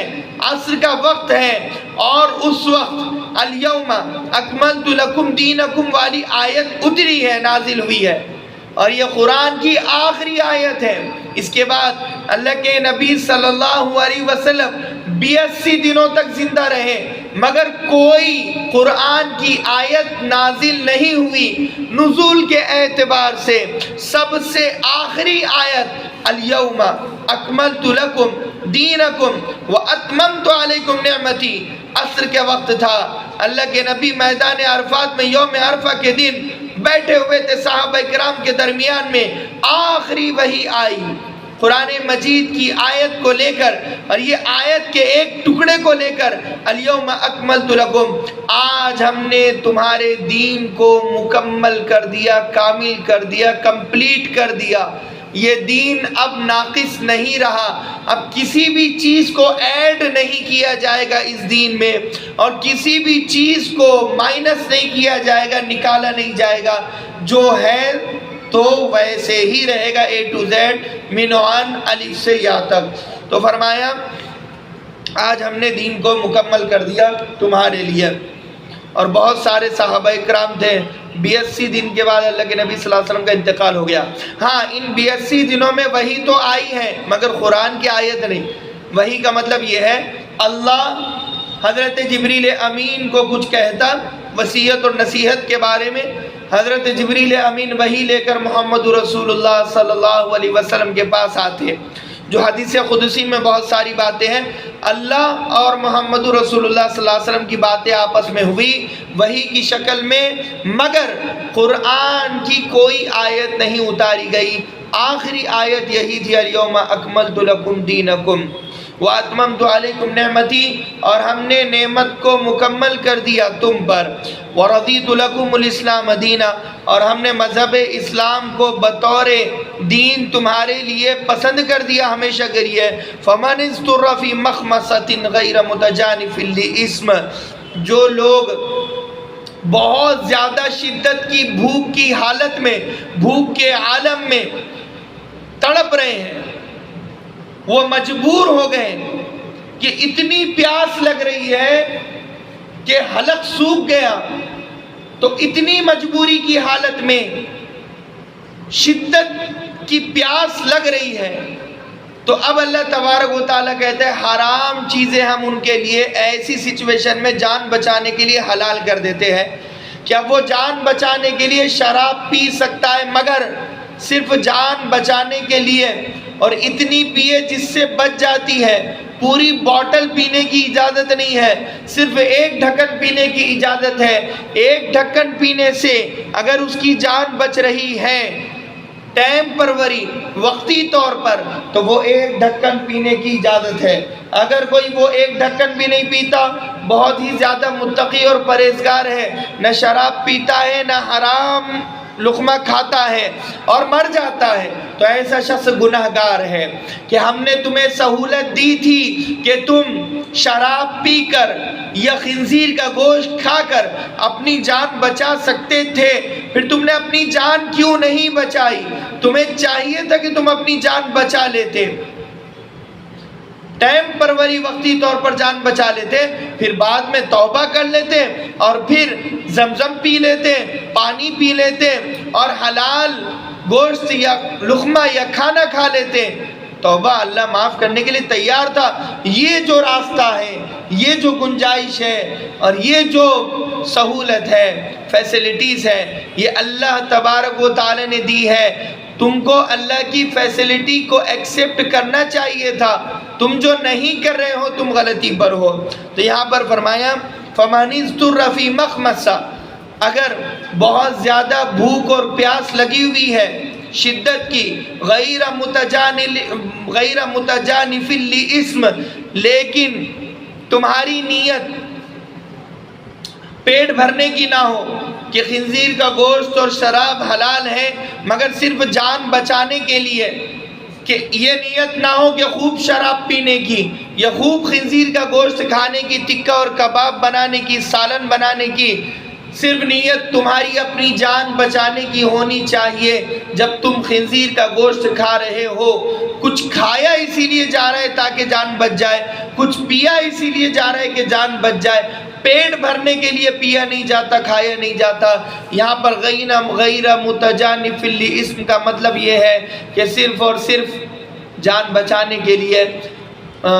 عصر کا وقت ہے، اور اس وقت الیوم اکملت لکم دینکم والی آیت اتری ہے، نازل ہوئی ہے، اور یہ قرآن کی آخری آیت ہے۔ اس کے بعد اللہ کے نبی صلی اللہ علیہ وسلم 82 دنوں تک زندہ رہے مگر کوئی قرآن کی آیت نازل نہیں ہوئی۔ نزول کے اعتبار سے سب سے آخری آیت الیوم اکملت لکم دینکم واتممت علیکم نعمتی، عصر کے وقت تھا، اللہ کے نبی میدان عرفات میں یوم عرفہ کے دن بیٹھے ہوئے تھے، صحابہ کرام کے درمیان میں آخری وحی آئی قرآن مجید کی آیت کو لے کر، اور یہ آیت کے ایک ٹکڑے کو لے کر الیوم اکملت لکم، آج ہم نے تمہارے دین کو مکمل کر دیا، کامل کر دیا، کمپلیٹ کر دیا۔ یہ دین اب ناقص نہیں رہا، اب کسی بھی چیز کو ایڈ نہیں کیا جائے گا اس دین میں، اور کسی بھی چیز کو مائنس نہیں کیا جائے گا، نکالا نہیں جائے گا، جو ہے تو ویسے ہی رہے گا، اے ٹو زیڈ، من عن الف سے یا تک۔ تو فرمایا آج ہم نے دین کو مکمل کر دیا تمہارے لیے۔ اور بہت سارے صحابہ کرام تھے۔ 82 دن کے بعد اللہ کے نبی صلی اللہ علیہ وسلم کا انتقال ہو گیا۔ ہاں ان 82 دنوں میں وحی تو آئی ہے مگر قرآن کی آیت نہیں۔ وحی کا مطلب یہ ہے اللہ حضرت جبریل امین کو کچھ کہتا وصیت اور نصیحت کے بارے میں، حضرت جبریل امین وحی لے کر محمد رسول اللہ صلی اللہ علیہ وسلم کے پاس آتے، جو حدیث قدسی میں بہت ساری باتیں ہیں، اللہ اور محمد رسول اللہ صلی اللہ علیہ وسلم کی باتیں آپس میں ہوئی وحی کی شکل میں، مگر قرآن کی کوئی آیت نہیں اتاری گئی۔ آخری آیت یہی تھی، الیوم اکملت لکم دینکم واتممت علیکم نعمتی، اور ہم نے نعمت کو مکمل کر دیا تم پر، ورضیت لکم الاسلام دینا، اور ہم نے مذہب اسلام کو بطور دین تمہارے لیے پسند کر دیا ہمیشہ کے لیے۔ فمن اضطر فی مخمصۃ غیر متجانف لإثم، جو لوگ بہت زیادہ شدت کی بھوک کی حالت میں، بھوک کے عالم میں تڑپ رہے ہیں، وہ مجبور ہو گئے کہ اتنی پیاس لگ رہی ہے کہ حلق سوکھ گیا، تو اتنی مجبوری کی حالت میں شدت کی پیاس لگ رہی ہے، تو اب اللہ تبارک و تعالیٰ کہتے ہیں حرام چیزیں ہم ان کے لیے ایسی سچویشن میں جان بچانے کے لیے حلال کر دیتے ہیں۔ کیا وہ جان بچانے کے لیے شراب پی سکتا ہے، مگر صرف جان بچانے کے لیے، اور اتنی پیے جس سے بچ جاتی ہے، پوری بوٹل پینے کی اجازت نہیں ہے، صرف ایک ڈھکن پینے کی اجازت ہے۔ ایک ڈھکن پینے سے اگر اس کی جان بچ رہی ہے ٹیمپروری وقتی طور پر، تو وہ ایک ڈھکن پینے کی اجازت ہے۔ اگر کوئی وہ ایک ڈھکن بھی نہیں پیتا، بہت ہی زیادہ متقی اور پرہیزگار ہے، نہ شراب پیتا ہے نہ حرام لقمہ کھاتا ہے، اور مر جاتا ہے، تو ایسا شخص گناہگار ہے۔ کہ ہم نے تمہیں سہولت دی تھی کہ تم شراب پی کر یا خنزیر کا گوشت کھا کر اپنی جان بچا سکتے تھے، پھر تم نے اپنی جان کیوں نہیں بچائی؟ تمہیں چاہیے تھا کہ تم اپنی جان بچا لیتے، ٹیمپروری وقتی طور پر جان بچا لیتے، پھر بعد میں توبہ کر لیتے، اور پھر زمزم پی لیتے، پانی پی لیتے، اور حلال گوشت یا لقمہ یا کھانا کھا لیتے۔ توبہ اللہ معاف کرنے کے لیے تیار تھا۔ یہ جو راستہ ہے، یہ جو گنجائش ہے، اور یہ جو سہولت ہے، فیسلٹیز ہے، یہ اللہ تبارک و تعالی نے دی ہے۔ تم کو اللہ کی فیسلٹی کو ایکسیپٹ کرنا چاہیے تھا، تم جو نہیں کر رہے ہو تم غلطی پر ہو۔ تو یہاں پر فرمایا فَمَنِ اضْطُرَّ فِي مَخْمَصَةٍ، اگر بہت زیادہ بھوک اور پیاس لگی ہوئی ہے شدت کی، غیر متجانف لإثم، لیکن تمہاری نیت پیٹ بھرنے کی نہ ہو کہ خنزیر کا گوشت اور شراب حلال ہے، مگر صرف جان بچانے کے لیے، کہ یہ نیت نہ ہو کہ خوب شراب پینے کی یا خوب خنزیر کا گوشت کھانے کی، ٹکا اور کباب بنانے کی، سالن بنانے کی، صرف نیت تمہاری اپنی جان بچانے کی ہونی چاہیے۔ جب تم خنزیر کا گوشت کھا رہے ہو، کچھ کھایا اسی لیے جا رہا ہے تاکہ جان بچ جائے، کچھ پیا اسی لیے جا رہا ہے کہ جان بچ جائے، پیٹ بھرنے کے لیے پیا نہیں جاتا، کھایا نہیں جاتا۔ یہاں پر غیر متجانف لإثم کا مطلب یہ ہے کہ صرف اور صرف جان بچانے کے لیے،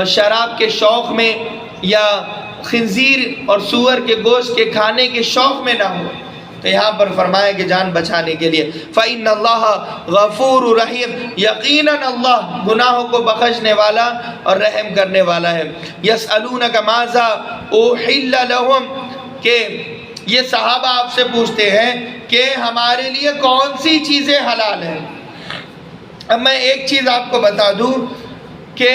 شراب کے شوق میں یا خنزیر اور سور کے گوشت کے کھانے کے شوق میں نہ ہو۔ تو یہاں پر فرمایا کہ جان بچانے کے لیے فَإِنَّ اللَّهَ غَفُورٌ رَحِيمٌ، یقیناً اللہ گناہوں کو بخشنے والا اور رحم کرنے والا ہے۔ يَسْأَلُونَكَ مَاذَا أُحِلَّ لَهُمْ، کہ یہ صحابہ آپ سے پوچھتے ہیں کہ ہمارے لیے کون سی چیزیں حلال ہیں۔ اب میں ایک چیز آپ کو بتا دوں کہ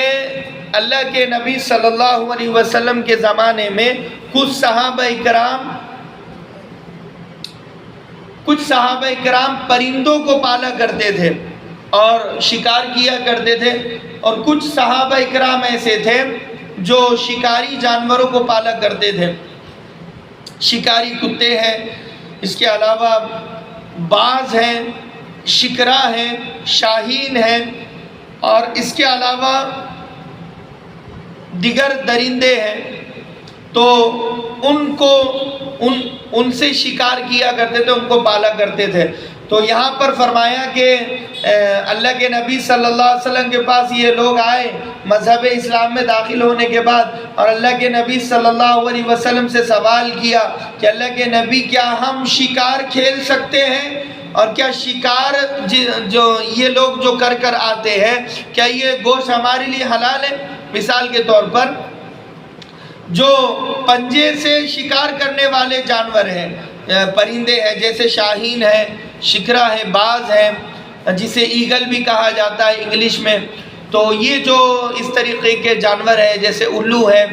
اللہ کے نبی صلی اللہ علیہ وسلم کے زمانے میں کچھ صحابہ کرام پرندوں کو پالا کرتے تھے اور شکار کیا کرتے تھے، اور کچھ صحابہ کرام ایسے تھے جو شکاری جانوروں کو پالا کرتے تھے۔ شکاری کتے ہیں، اس کے علاوہ باز ہیں، شکرا ہیں، شاہین ہیں، اور اس کے علاوہ دیگر درندے ہیں۔ تو ان سے شکار کیا کرتے تھے، ان کو پالا کرتے تھے۔ تو یہاں پر فرمایا کہ اللہ کے نبی صلی اللہ علیہ وسلم کے پاس یہ لوگ آئے مذہب اسلام میں داخل ہونے کے بعد، اور اللہ کے نبی صلی اللہ علیہ وسلم سے سوال کیا کہ اللہ کے نبی کیا ہم شکار کھیل سکتے ہیں، اور کیا شکار جو یہ لوگ جو کر آتے ہیں کیا یہ گوشت ہمارے لیے حلال ہے؟ مثال کے طور پر جو پنجے سے شکار کرنے والے جانور ہیں، پرندے ہیں، جیسے شاہین ہے، شکرا ہے، باز ہے، جسے ایگل بھی کہا جاتا ہے انگلش میں، تو یہ جو اس طریقے کے جانور ہیں جیسے الو ہے،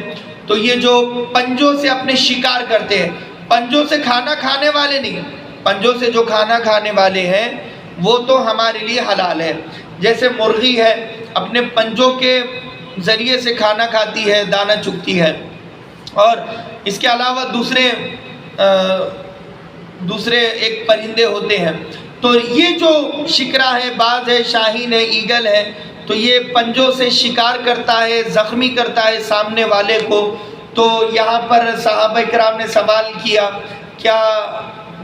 تو یہ جو پنجوں سے اپنے شکار کرتے ہیں، پنجوں سے کھانا کھانے والے نہیں، پنجوں سے جو کھانا کھانے والے ہیں وہ تو ہمارے لیے حلال ہے۔ جیسے مرغی ہے، اپنے پنجوں کے ذریعے سے کھانا کھاتی ہے، دانہ چگتی ہے، اور اس کے علاوہ دوسرے ایک پرندے ہوتے ہیں۔ تو یہ جو شکرا ہے، باز ہے، شاہین ہے، ایگل ہے، تو یہ پنجوں سے شکار کرتا ہے، زخمی کرتا ہے سامنے والے کو۔ تو یہاں پر صحابہ کرام نے سوال کیا کیا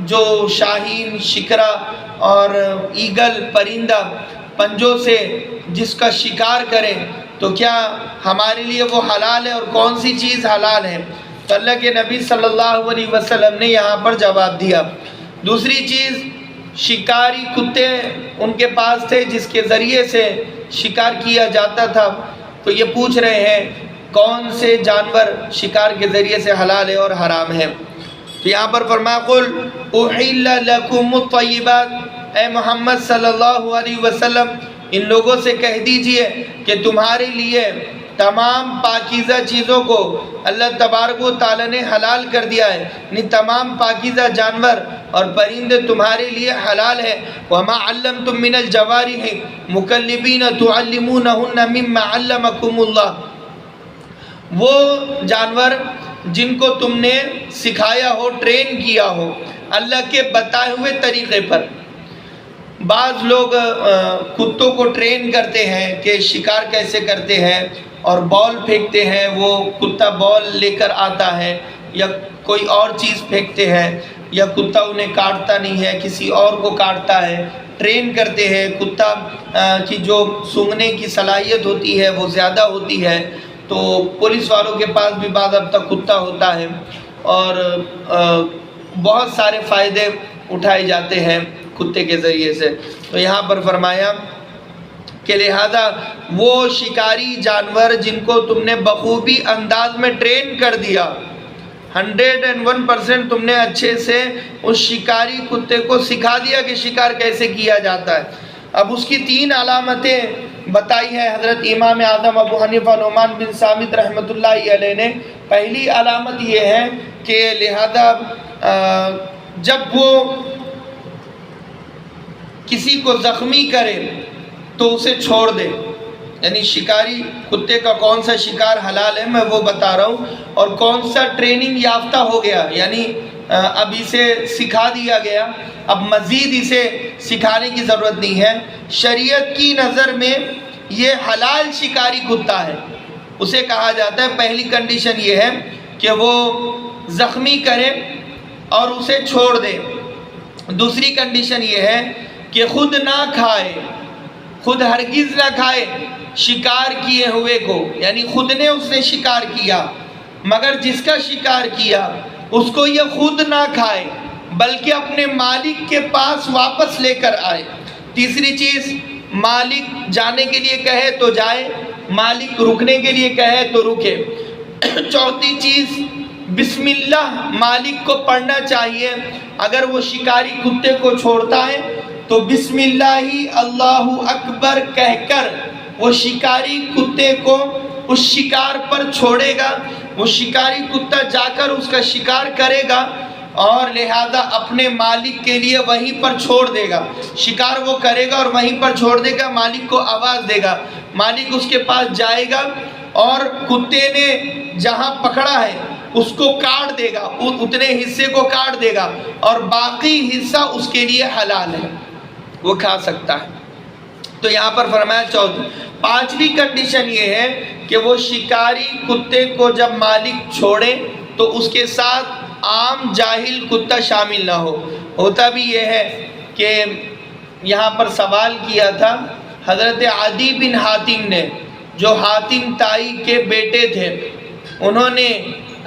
جو شاہین، شکرا اور ایگل پرندہ پنجوں سے جس کا شکار کرے تو کیا ہمارے لیے وہ حلال ہے، اور کون سی چیز حلال ہے؟ تو اللہ کے نبی صلی اللہ علیہ وسلم نے یہاں پر جواب دیا۔ دوسری چیز، شکاری کتے ان کے پاس تھے جس کے ذریعے سے شکار کیا جاتا تھا، تو یہ پوچھ رہے ہیں کون سے جانور شکار کے ذریعے سے حلال ہے اور حرام ہے۔ تو یہاں پر فرمایا قل احل لکم الطیبات، اے محمد صلی اللہ علیہ وسلم ان لوگوں سے کہہ دیجئے کہ تمہارے لیے تمام پاکیزہ چیزوں کو اللہ تبارک و تعالی نے حلال کر دیا ہے، یعنی تمام پاکیزہ جانور اور پرندے تمہارے لیے حلال ہے۔ وما علمتم من الجوارح مکلبین تعلمونہن مما علمکم اللہ، وہ جانور جن کو تم نے سکھایا ہو، ٹرین کیا ہو اللہ کے بتائے ہوئے طریقے پر۔ بعض لوگ کتوں کو ٹرین کرتے ہیں کہ شکار کیسے کرتے ہیں، اور بال پھینکتے ہیں، وہ کتا بال لے کر آتا ہے، یا کوئی اور چیز پھینکتے ہیں، یا کتا انہیں کاٹتا نہیں ہے، کسی اور کو کاٹتا ہے، ٹرین کرتے ہیں۔ کتا کی جو سونگھنے کی صلاحیت ہوتی ہے وہ زیادہ ہوتی ہے، تو پولیس والوں کے پاس بھی بعض اب تک کتا ہوتا ہے، اور بہت سارے فائدے اٹھائے جاتے ہیں کتے کے ذریعے سے۔ تو یہاں پر فرمایا کہ لہذا وہ شکاری جانور جن کو تم نے بخوبی انداز میں ٹرین کر دیا، 101% تم نے اچھے سے اس شکاری کتے کو سکھا دیا کہ شکار کیسے کیا جاتا ہے۔ اب اس کی 3 علامتیں بتائی ہیں حضرت امام اعظم ابو حنیفہ نعمان بن ثابت رحمۃ اللہ علیہ نے۔ پہلی علامت یہ ہے کہ لہذا جب وہ کسی کو زخمی کرے تو اسے چھوڑ دے، یعنی شکاری کتے کا کون سا شکار حلال ہے میں وہ بتا رہا ہوں، اور کون سا ٹریننگ یافتہ ہو گیا، یعنی اب اسے سکھا دیا گیا، اب مزید اسے سکھانے کی ضرورت نہیں ہے۔ شریعت کی نظر میں یہ حلال شکاری کتا ہے، اسے کہا جاتا ہے۔ پہلی کنڈیشن یہ ہے کہ وہ زخمی کرے اور اسے چھوڑ دے۔ دوسری کنڈیشن یہ ہے کہ خود نہ کھائے، خود ہرگز نہ کھائے شکار کیے ہوئے کو، یعنی خود نے اس نے شکار کیا مگر جس کا شکار کیا اس کو یہ خود نہ کھائے بلکہ اپنے مالک کے پاس واپس لے کر آئے۔ تیسری چیز، مالک جانے کے لیے کہے تو جائے، مالک رکنے کے لیے کہے تو رکے۔ چوتھی چیز، بسم اللہ مالک کو پڑھنا چاہیے، اگر وہ شکاری کتے کو چھوڑتا ہے تو بسم اللہ اللہ اکبر کہہ کر وہ شکاری کتے کو اس شکار پر چھوڑے گا، وہ شکاری کتا جا کر اس کا شکار کرے گا، اور لہذا اپنے مالک کے لیے وہیں پر چھوڑ دے گا۔ شکار وہ کرے گا اور وہیں پر چھوڑ دے گا، مالک کو آواز دے گا، مالک اس کے پاس جائے گا اور کتے نے جہاں پکڑا ہے اس کو کاٹ دے گا، اتنے حصے کو کاٹ دے گا، اور باقی حصہ اس کے لیے حلال ہے، وہ کھا سکتا ہے۔ تو یہاں پر فرمایا پانچویں کنڈیشن یہ ہے کہ وہ شکاری کتے کو جب مالک چھوڑے تو اس کے ساتھ عام جاہل کتا شامل نہ ہو۔ ہوتا بھی یہ ہے کہ یہاں پر سوال کیا تھا حضرت عدی بن حاتم نے، جو حاتم تائی کے بیٹے تھے، انہوں نے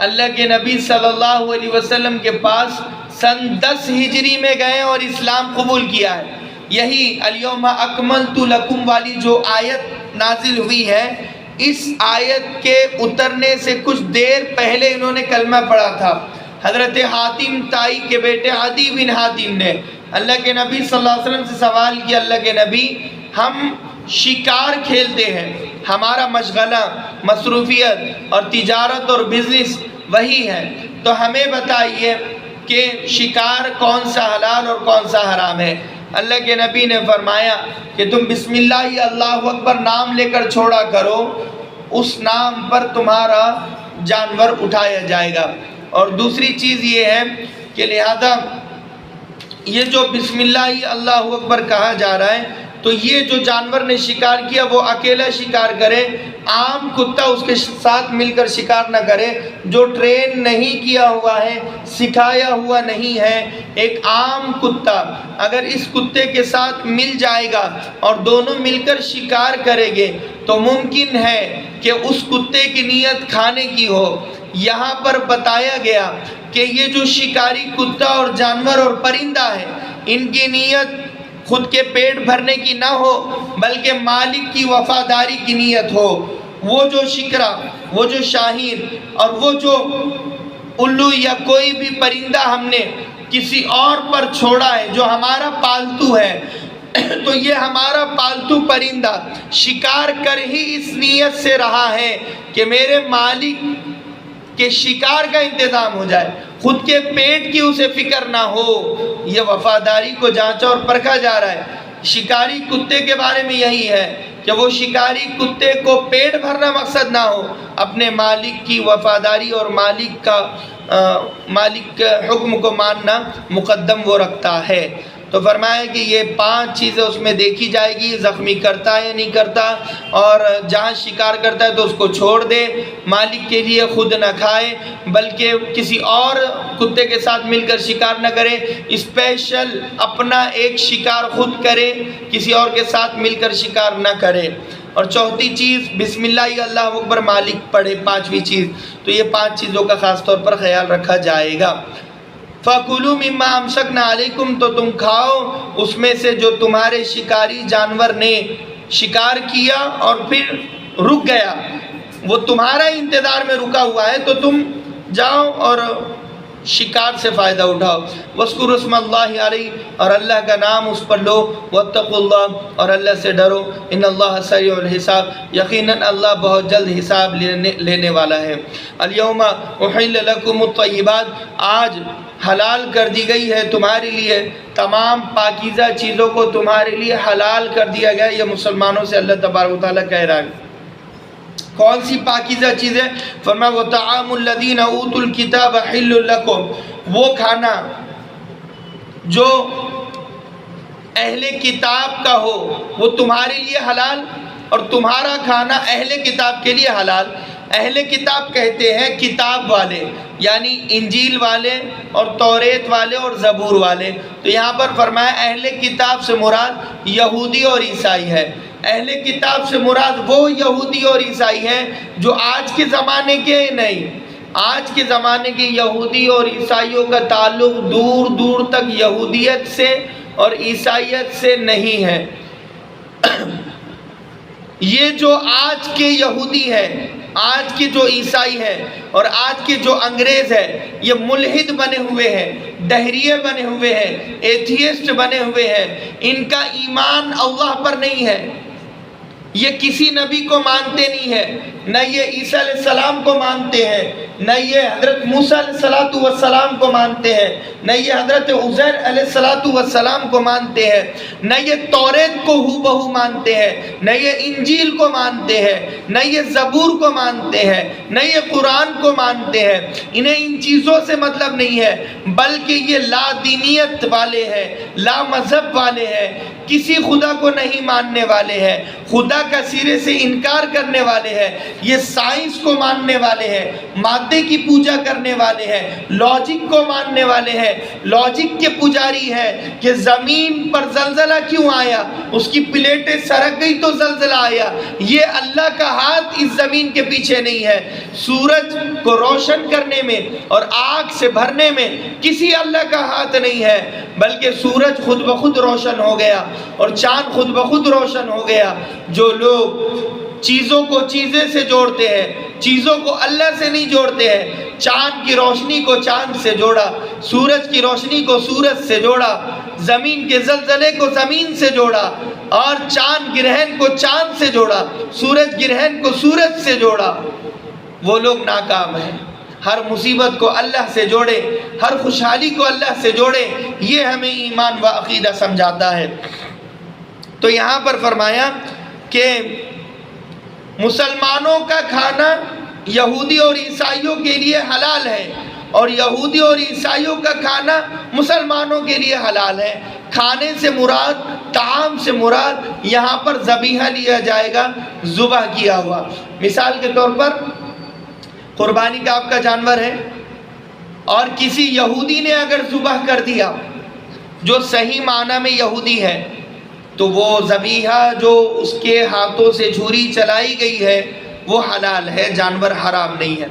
اللہ کے نبی صلی اللہ علیہ وسلم کے پاس سن 10 ہجری میں گئے اور اسلام قبول کیا ہے۔ یہی الیوم اکملت لکم والی جو آیت نازل ہوئی ہے، اس آیت کے اترنے سے کچھ دیر پہلے انہوں نے کلمہ پڑھا تھا۔ حضرت حاتم تائی کے بیٹے عدی بن حاتم نے اللہ کے نبی صلی اللہ علیہ وسلم سے سوال کیا، اللہ کے نبی ہم شکار کھیلتے ہیں، ہمارا مشغلہ، مصروفیت اور تجارت اور بزنس وہی ہے، تو ہمیں بتائیے کہ شکار کون سا حلال اور کون سا حرام ہے۔ اللہ کے نبی نے فرمایا کہ تم بسم اللہ اللہ اکبر نام لے کر چھوڑا کرو، اس نام پر تمہارا جانور اٹھایا جائے گا۔ اور دوسری چیز یہ ہے کہ لہذا یہ جو بسم اللہ اللہ اکبر کہا جا رہا ہے، تو یہ جو جانور نے شکار کیا وہ اکیلا شکار کرے، عام کتا اس کے ساتھ مل کر شکار نہ کرے، جو ٹرین نہیں کیا ہوا ہے، سکھایا ہوا نہیں ہے۔ ایک عام کتا اگر اس کتے کے ساتھ مل جائے گا اور دونوں مل کر شکار کریں گے تو ممکن ہے کہ اس کتے کی نیت کھانے کی ہو۔ یہاں پر بتایا گیا کہ یہ جو شکاری کتا اور جانور اور پرندہ ہے، ان کی نیت خود کے پیٹ بھرنے کی نہ ہو بلکہ مالک کی وفاداری کی نیت ہو۔ وہ جو شکرا، وہ جو شاہین اور وہ جو الو یا کوئی بھی پرندہ ہم نے کسی اور پر چھوڑا ہے جو ہمارا پالتو ہے، تو یہ ہمارا پالتو پرندہ شکار کر ہی اس نیت سے رہا ہے کہ میرے مالک کہ شکار کا انتظام ہو جائے، خود کے پیٹ کی اسے فکر نہ ہو۔ یہ وفاداری کو جانچا اور پرکھا جا رہا ہے۔ شکاری کتے کے بارے میں یہی ہے کہ وہ شکاری کتے کو پیٹ بھرنا مقصد نہ ہو، اپنے مالک کی وفاداری اور مالک کے حکم کو ماننا مقدم وہ رکھتا ہے۔ تو فرمایا کہ یہ 5 چیزیں اس میں دیکھی جائے گی، زخمی کرتا ہے یا نہیں کرتا، اور جہاں شکار کرتا ہے تو اس کو چھوڑ دے، مالک کے لیے خود نہ کھائے بلکہ کسی اور کتے کے ساتھ مل کر شکار نہ کرے، اسپیشل اپنا ایک شکار خود کرے، کسی اور کے ساتھ مل کر شکار نہ کرے۔ اور چوتھی چیز بسم اللہ اللہ اکبر مالک پڑھے، 5ویں چیز۔ تو یہ 5 چیزوں کا خاص طور پر خیال رکھا جائے گا۔ فَكُلُوا مِمَّا أَمْسَكْنَا عَلَيْكُمْ، تو تم کھاؤ اس میں سے جو تمہارے شکاری جانور نے شکار کیا اور پھر رک گیا، وہ تمہارا انتظار میں رکا ہوا ہے، تو تم جاؤ اور شکار سے فائدہ اٹھاؤ۔ وَاذْكُرُوا اسْمَ اللَّهِ عَلَيْهِ، اور اللہ کا نام اس پر لو، وَاتَّقُوا اللَّهَ، اور اللہ سے ڈرو، إِنَّ اللَّهَ سَرِيعُ الْحِسَابِ، یقیناً اللہ بہت جلد حساب لینے والا ہے۔ الْيَوْمَ أُحِلَّ لَكُمُ الطَّيِّبَاتِ، آج حلال کر دی گئی ہے تمہارے لیے تمام پاکیزہ چیزوں کو، تمہارے لیے حلال کر دیا گیا۔ یہ مسلمانوں سے اللہ تبارک و تعالیٰ کہہ رہا ہے۔ کون سی پاکیزہ چیزیں؟ فرمایا وَطَعَامُ الَّذِينَ أُوتُوا الْكِتَابَ حِلٌّ لَكُمْ، وہ کھانا جو اہل کتاب کا ہو وہ تمہارے لیے حلال، اور تمہارا کھانا اہل کتاب کے لیے حلال۔ اہل کتاب کہتے ہیں کتاب والے، یعنی انجیل والے اور توریت والے اور زبور والے۔ تو یہاں پر فرمایا اہل کتاب سے مراد یہودی اور عیسائی ہے۔ اہل کتاب سے مراد وہ یہودی اور عیسائی ہیں جو آج کے زمانے کے نہیں۔ آج کے زمانے کے یہودی اور عیسائیوں کا تعلق دور دور تک یہودیت سے اور عیسائیت سے نہیں ہے۔ یہ جو آج کے یہودی ہیں، آج کے جو عیسائی ہیں اور آج کے جو انگریز ہیں، یہ ملحد بنے ہوئے ہیں، دہریے بنے ہوئے ہیں، ایتھیسٹ بنے ہوئے ہیں۔ ان کا ایمان اللہ پر نہیں ہے، یہ کسی نبی کو مانتے نہیں ہیں، نہ یہ عیسیٰ علیہ السلام کو مانتے ہیں، نہ یہ حضرت موسیٰ علیہ السلام کو مانتے ہیں، نہ یہ حضرت عزیر علیہ السلام کو مانتے ہیں، نہ یہ توریت کو ہو بہو مانتے ہیں، نہ یہ انجیل کو مانتے ہیں، نہ یہ زبور کو مانتے ہیں، نہ یہ قرآن کو مانتے ہیں۔ انہیں ان چیزوں سے مطلب نہیں ہے، بلکہ یہ لا دینیت والے ہیں، لا مذہب والے ہیں، کسی خدا کو نہیں ماننے والے ہیں، خدا کا سرے سے انکار کرنے والے ہیں۔ یہ سائنس کو ماننے والے ہیں، مادے کی پوجا کرنے والے ہیں، لاجک کو ماننے والے ہیں، لاجک کے پجاری ہیں کہ زمین پر زلزلہ کیوں آیا، اس کی پلیٹیں سرک گئی تو زلزلہ آیا، یہ اللہ کا ہاتھ اس زمین کے پیچھے نہیں ہے۔ سورج کو روشن کرنے میں اور آگ سے بھرنے میں کسی اللہ کا ہاتھ نہیں ہے، بلکہ سورج خود بخود روشن ہو گیا اور چاند خود بخود روشن ہو گیا۔ جو لوگ چیزوں کو چیزیں سے جوڑتے ہیں، چیزوں کو اللہ سے نہیں جوڑتے ہیں، چاند کی روشنی کو چاند سے جوڑا، سورج کی روشنی کو سورج سے جوڑا، زمین کے زلزلے کو زمین سے جوڑا، اور چاند گرہن کو چاند سے جوڑا، سورج گرہن کو سورج سے جوڑا، وہ لوگ ناکام ہیں۔ ہر مصیبت کو اللہ سے جوڑے، ہر خوشحالی کو اللہ سے جوڑے، یہ ہمیں ایمان و عقیدہ سمجھاتا ہے۔ تو یہاں پر فرمایا کہ مسلمانوں کا کھانا یہودی اور عیسائیوں کے لیے حلال ہے، اور یہودی اور عیسائیوں کا کھانا مسلمانوں کے لیے حلال ہے۔ کھانے سے مراد، طعام سے مراد یہاں پر ذبیحہ لیا جائے گا، ذبح کیا ہوا۔ مثال کے طور پر قربانی کا آپ کا جانور ہے، اور کسی یہودی نے اگر ذبح کر دیا جو صحیح معنی میں یہودی ہے، تو وہ ذبیحہ جو اس کے ہاتھوں سے چھری چلائی گئی ہے وہ حلال ہے، جانور حرام نہیں ہے۔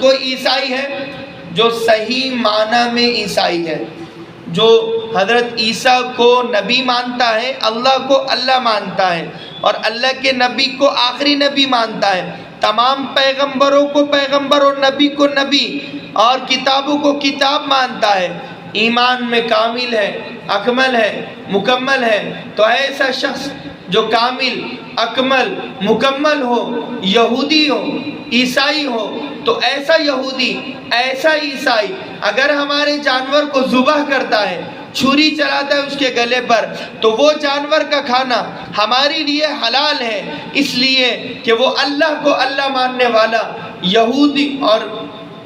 کوئی عیسائی ہے جو صحیح معنی میں عیسائی ہے، جو حضرت عیسیٰ کو نبی مانتا ہے، اللہ کو اللہ مانتا ہے، اور اللہ کے نبی کو آخری نبی مانتا ہے، تمام پیغمبروں کو پیغمبر اور نبی کو نبی اور کتابوں کو کتاب مانتا ہے، ایمان میں کامل ہے، اکمل ہے، مکمل ہے، تو ایسا شخص جو کامل، اکمل، مکمل ہو، یہودی ہو، عیسائی ہو، تو ایسا یہودی، ایسا عیسائی اگر ہمارے جانور کو ذبح کرتا ہے، چھری چلاتا ہے اس کے گلے پر، تو وہ جانور کا کھانا ہمارے لیے حلال ہے، اس لیے کہ وہ اللہ کو اللہ ماننے والا یہودی اور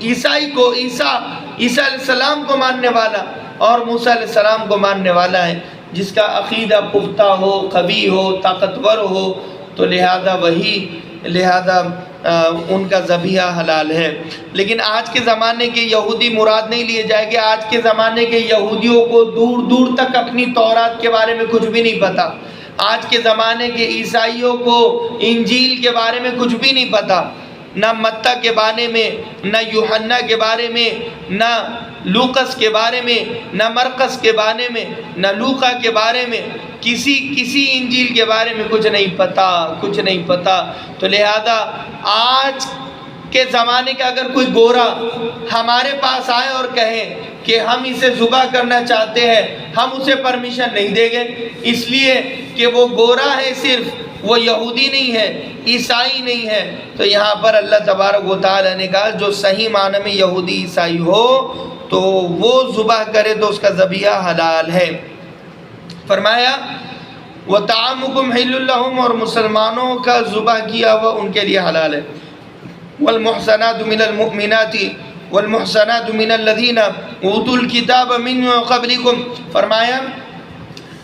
عیسائی کو عیسیٰ علیہ السلام کو ماننے والا اور موسیٰ علیہ السلام کو ماننے والا ہے، جس کا عقیدہ پختہ ہو، قوی ہو، طاقتور ہو، تو لہذا ان کا ذبیحہ حلال ہے۔ لیکن آج کے زمانے کے یہودی مراد نہیں لیے جائے گے۔ آج کے زمانے کے یہودیوں کو دور دور تک اپنی تورات کے بارے میں کچھ بھی نہیں پتا، آج کے زمانے کے عیسائیوں کو انجیل کے بارے میں کچھ بھی نہیں پتا، نہ متی کے بارے میں، نہ یوحنا کے بارے میں، نہ لوقس کے بارے میں، نہ مرقس کے بارے میں، نہ لوقا کے بارے میں، کسی انجیل کے بارے میں کچھ نہیں پتا۔ تو لہذا آج کے زمانے کا اگر کوئی گورا ہمارے پاس آئے اور کہے کہ ہم اسے ذبح کرنا چاہتے ہیں، ہم اسے پرمیشن نہیں دیں گے، اس لیے کہ وہ گورا ہے، صرف وہ یہودی نہیں ہے، عیسائی نہیں ہے۔ تو یہاں پر اللہ تبارک و تعالی نے کہا جو صحیح معنی میں یہودی عیسائی ہو تو وہ ذبح کرے تو اس کا ذبیحہ حلال ہے۔ فرمایا وَطَعَامُكُمْ حِلٌّ لَهُمْ، اور مسلمانوں کا ذبح کیا ہوا ان کے لیے حلال ہے۔ وَالْمُحْصَنَاتُ مِنَ الْمُؤْمِنَاتِ وَالْمُحْصَنَاتُ مِنَ الَّذِينَ أُوتُوا الْكِتَابَ مِن قَبْلِكُمْ، فرمایا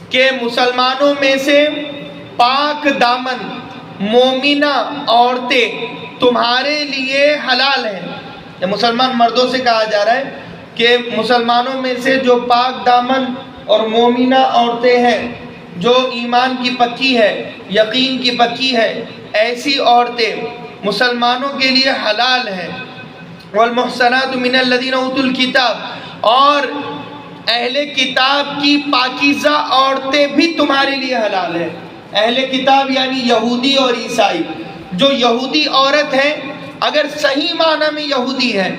کہ مسلمانوں میں سے پاک دامن مومنہ عورتیں تمہارے لیے حلال ہیں۔ یہ مسلمان مردوں سے کہا جا رہا ہے کہ مسلمانوں میں سے جو پاک دامن اور مومنہ عورتیں ہیں، جو ایمان کی پکی ہے، یقین کی پکی ہے، ایسی عورتیں مسلمانوں کے لیے حلال ہیں۔ والمحصنات من الذین اوتوا الکتاب، اور اہل کتاب کی پاکیزہ عورتیں بھی تمہارے لیے حلال ہیں۔ اہل کتاب یعنی یہودی اور عیسائی، جو یہودی عورت ہے اگر صحیح معنی میں یہودی ہے،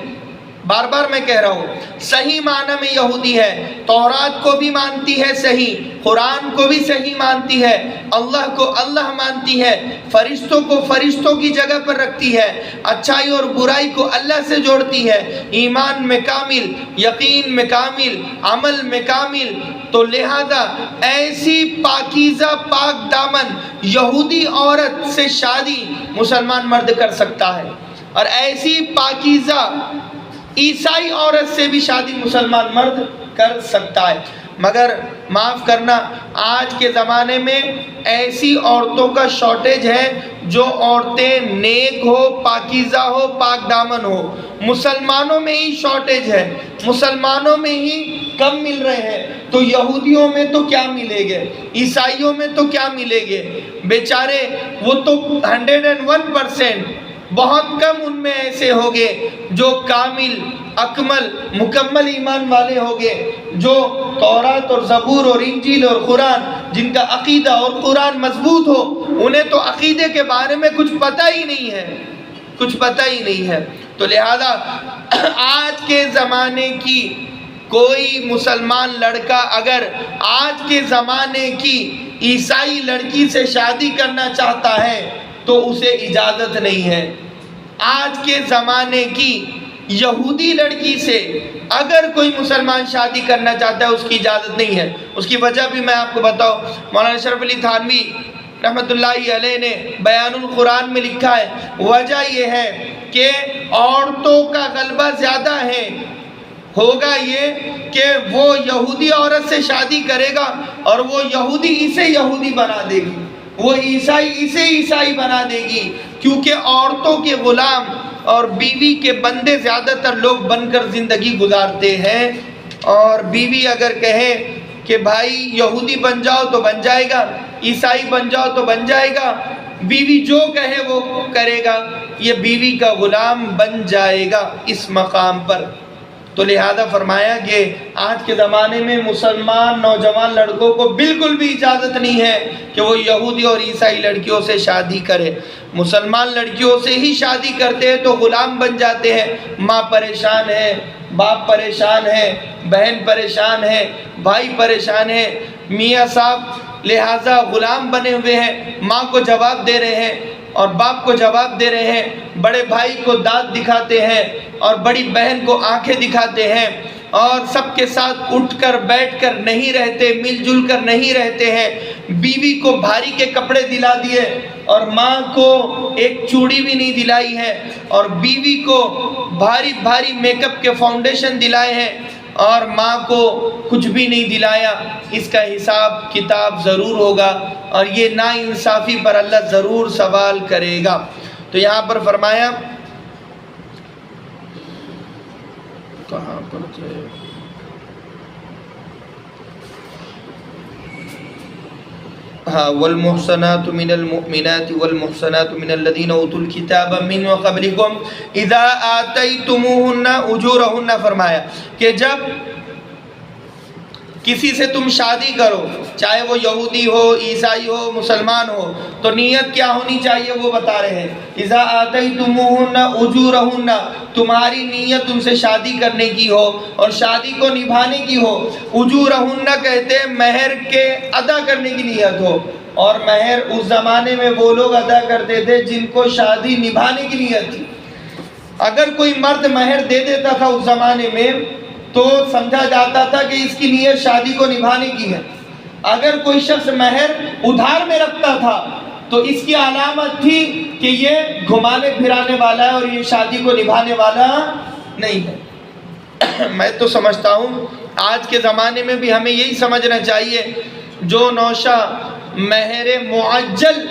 بار بار میں کہہ رہا ہوں صحیح معنی میں یہودی ہے، تورات کو بھی مانتی ہے صحیح، قرآن کو بھی صحیح مانتی ہے، اللہ کو اللہ مانتی ہے، فرشتوں کو فرشتوں کی جگہ پر رکھتی ہے، اچھائی اور برائی کو اللہ سے جوڑتی ہے، ایمان میں کامل، یقین میں کامل، عمل میں کامل، تو لہذا ایسی پاکیزہ پاک دامن یہودی عورت سے شادی مسلمان مرد کر سکتا ہے، اور ایسی پاکیزہ عیسائی عورت سے بھی شادی مسلمان مرد کر سکتا ہے۔ مگر معاف کرنا آج کے زمانے میں ایسی عورتوں کا شارٹیج ہے جو عورتیں نیک ہو، پاکیزہ ہو، پاک دامن ہو، مسلمانوں میں ہی شارٹیج ہے، مسلمانوں میں ہی کم مل رہے ہیں، تو یہودیوں میں تو کیا ملے گے، عیسائیوں میں تو کیا ملے گے، بیچارے وہ تو 101%، بہت کم ان میں ایسے ہوگے جو کامل، اکمل، مکمل ایمان والے ہوگے، جو تورات اور زبور اور انجیل اور قرآن جن کا عقیدہ اور قرآن مضبوط ہو، انہیں تو عقیدے کے بارے میں کچھ پتہ ہی نہیں ہے، کچھ پتہ ہی نہیں ہے۔ تو لہذا آج کے زمانے کی کوئی مسلمان لڑکا اگر آج کے زمانے کی عیسائی لڑکی سے شادی کرنا چاہتا ہے تو اسے اجازت نہیں ہے۔ آج کے زمانے کی یہودی لڑکی سے اگر کوئی مسلمان شادی کرنا چاہتا ہے اس کی اجازت نہیں ہے۔ اس کی وجہ بھی میں آپ کو بتاؤں، مولانا اشرف علی تھانوی رحمۃ اللہ علیہ نے بیان القرآن میں لکھا ہے، وجہ یہ ہے کہ عورتوں کا غلبہ زیادہ ہے، ہوگا یہ کہ وہ یہودی عورت سے شادی کرے گا اور وہ یہودی اسے یہودی بنا دے گی، وہ عیسائی اسے عیسائی بنا دے گی، کیونکہ عورتوں کے غلام اور بیوی کے بندے زیادہ تر لوگ بن کر زندگی گزارتے ہیں۔ اور بیوی اگر کہے کہ بھائی یہودی بن جاؤ تو بن جائے گا، عیسائی بن جاؤ تو بن جائے گا، بیوی جو کہے وہ کرے گا، یہ بیوی کا غلام بن جائے گا اس مقام پر۔ تو لہذا فرمایا کہ آج کے زمانے میں مسلمان نوجوان لڑکوں کو بالکل بھی اجازت نہیں ہے کہ وہ یہودی اور عیسائی لڑکیوں سے شادی کرے۔ مسلمان لڑکیوں سے ہی شادی کرتے ہیں تو غلام بن جاتے ہیں، ماں پریشان ہے، باپ پریشان ہے، بہن پریشان ہے، بھائی پریشان ہے، میاں صاحب لہذا غلام بنے ہوئے ہیں، ماں کو جواب دے رہے ہیں اور باپ کو جواب دے رہے ہیں، بڑے بھائی کو دانت دکھاتے ہیں اور بڑی بہن کو آنکھیں دکھاتے ہیں، اور سب کے ساتھ اٹھ کر بیٹھ کر نہیں رہتے، مل جل کر نہیں رہتے ہیں، بیوی کو بھاری کے کپڑے دلا دیے اور ماں کو ایک چوڑی بھی نہیں دلائی ہے، اور بیوی کو بھاری بھاری میک اپ کے فاؤنڈیشن دلائے ہیں اور ماں کو کچھ بھی نہیں دلایا۔ اس کا حساب کتاب ضرور ہوگا اور یہ ناانصافی پر اللہ ضرور سوال کرے گا۔ تو یہاں پر فرمایا، کہاں پر تھے، ہاں، والمحصنات من المؤمنات والمحصنات من الذين اوتوا الكتاب من قبلكم اذا آتيتموهن اجورهن، فرمایا کہ جب کسی سے تم شادی کرو، چاہے وہ یہودی ہو، عیسائی ہو، مسلمان ہو، تو نیت کیا ہونی چاہیے وہ بتا رہے ہیں۔ اذا آتیتموہن اجورہن، تمہاری نیت ان سے شادی کرنے کی ہو اور شادی کو نبھانے کی ہو۔ اجورہن کہتے ہیں مہر کے ادا کرنے کی نیت ہو، اور مہر اس زمانے میں وہ لوگ ادا کرتے تھے جن کو شادی نبھانے کی نیت تھی۔ اگر کوئی مرد مہر دے دیتا تھا اس زمانے میں تو سمجھا جاتا تھا کہ اس کی نیت شادی کو نبھانے کی ہے۔ اگر کوئی شخص مہر ادھار میں رکھتا تھا تو اس کی علامت تھی کہ یہ گھمانے پھرانے والا ہے اور یہ شادی کو نبھانے والا نہیں ہے۔ میں تو سمجھتا ہوں آج کے زمانے میں بھی ہمیں یہی سمجھنا چاہیے، جو نوشہ مہر معجل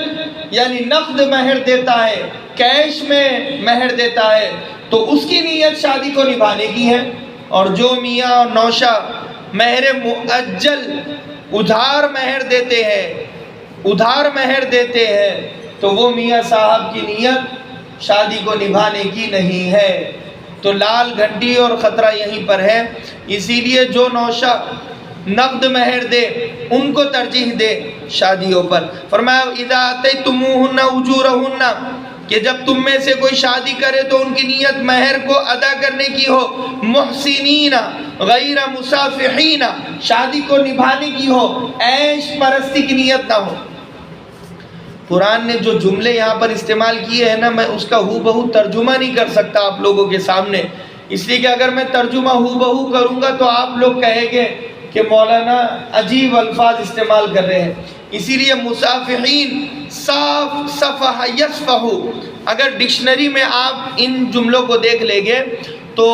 یعنی نقد مہر دیتا ہے، کیش میں مہر دیتا ہے، تو اس کی نیت شادی کو نبھانے کی ہے، اور جو میاں اور نوشہ مہر مؤجل ادھار مہر دیتے ہیں، ادھار مہر دیتے ہیں، تو وہ میاں صاحب کی نیت شادی کو نبھانے کی نہیں ہے۔ تو لال گھنٹی اور خطرہ یہیں پر ہے۔ اسی لیے جو نوشہ نقد مہر دے ان کو ترجیح دے شادیوں پر۔ فرمایا اذا آتیتموہن اجورہن، کہ جب تم میں سے کوئی شادی کرے تو ان کی نیت مہر کو ادا کرنے کی ہو، محسنین غیر مسافحین، شادی کو نبھانے کی ہو، عیش پرستی کی نیت نہ ہو۔ قرآن نے جو جملے یہاں پر استعمال کیے ہیں نا، میں اس کا ہو بہو ترجمہ نہیں کر سکتا آپ لوگوں کے سامنے، اس لیے کہ اگر میں ترجمہ ہو بہو کروں گا تو آپ لوگ کہیں گے کہ مولانا عجیب الفاظ استعمال کر رہے ہیں۔ اسی لیے مسافحین، صاف، صفح، یصفح، اگر ڈکشنری میں آپ ان جملوں کو دیکھ لیں گے تو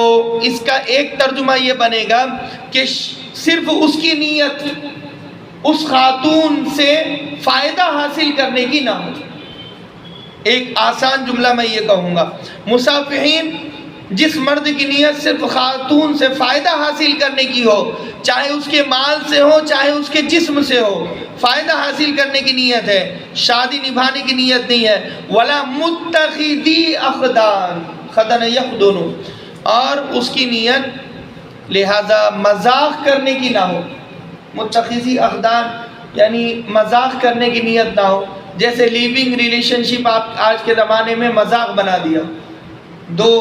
اس کا ایک ترجمہ یہ بنے گا کہ صرف اس کی نیت اس خاتون سے فائدہ حاصل کرنے کی نہ ہو۔ ایک آسان جملہ میں یہ کہوں گا، مصافحین جس مرد کی نیت صرف خاتون سے فائدہ حاصل کرنے کی ہو، چاہے اس کے مال سے ہو چاہے اس کے جسم سے ہو، فائدہ حاصل کرنے کی نیت ہے، شادی نبھانے کی نیت نہیں ہے، ولا متخذی اخدان خدن یخدن، اور اس کی نیت لہذا مذاق کرنے کی نہ ہو۔ متخذی اخدان یعنی مذاق کرنے کی نیت نہ ہو، جیسے لیونگ ریلیشن شپ آپ آج کے زمانے میں مذاق بنا دیا، دو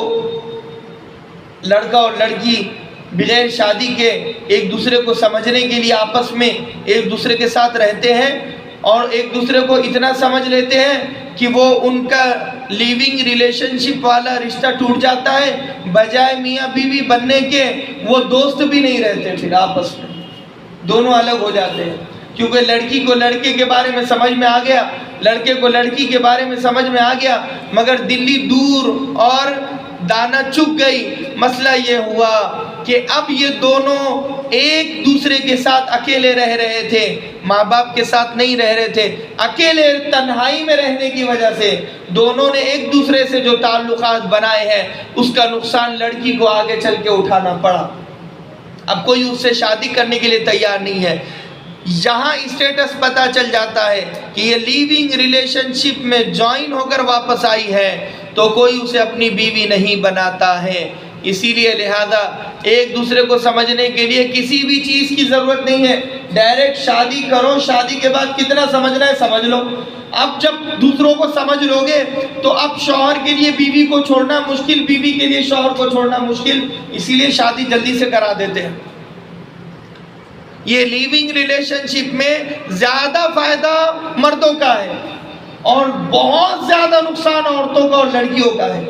لڑکا اور لڑکی بغیر شادی کے ایک دوسرے کو سمجھنے کے لیے آپس میں ایک دوسرے کے ساتھ رہتے ہیں اور ایک دوسرے کو اتنا سمجھ لیتے ہیں کہ وہ ان کا لیونگ ریلیشن شپ والا رشتہ ٹوٹ جاتا ہے، بجائے میاں بیوی بننے کے وہ دوست بھی نہیں رہتے، پھر آپس میں دونوں الگ ہو جاتے ہیں، کیونکہ لڑکی کو لڑکے کے بارے میں سمجھ میں آ گیا، لڑکے کو لڑکی کے بارے میں سمجھ میں آ گیا، مگر دلی دور اور دانا چگ گئی۔ مسئلہ یہ ہوا کہ اب یہ دونوں ایک دوسرے کے ساتھ اکیلے رہ رہے تھے، ماں باپ کے ساتھ نہیں رہ رہے تھے، اکیلے تنہائی میں رہنے کی وجہ سے دونوں نے ایک دوسرے سے جو تعلقات بنائے ہیں اس کا نقصان لڑکی کو آگے چل کے اٹھانا پڑا۔ اب کوئی اس سے شادی کرنے کے لیے تیار نہیں ہے۔ یہاں اسٹیٹس پتہ چل جاتا ہے کہ یہ لیونگ ریلیشن شپ میں جوائن ہو کر واپس آئی ہے تو کوئی اسے اپنی بیوی نہیں بناتا ہے۔ اسی لیے لہذا ایک دوسرے کو سمجھنے کے لیے کسی بھی چیز کی ضرورت نہیں ہے، ڈائریکٹ شادی کرو، شادی کے بعد کتنا سمجھنا ہے سمجھ لو۔ اب جب دوسروں کو سمجھ لو گے تو اب شوہر کے لیے بیوی کو چھوڑنا مشکل، بیوی کے لیے شوہر کو چھوڑنا مشکل، اسی لیے شادی جلدی سے کرا دیتے ہیں۔ یہ لیونگ ریلیشن شپ میں زیادہ فائدہ مردوں کا ہے اور بہت زیادہ نقصان عورتوں کا اور لڑکیوں کا ہے،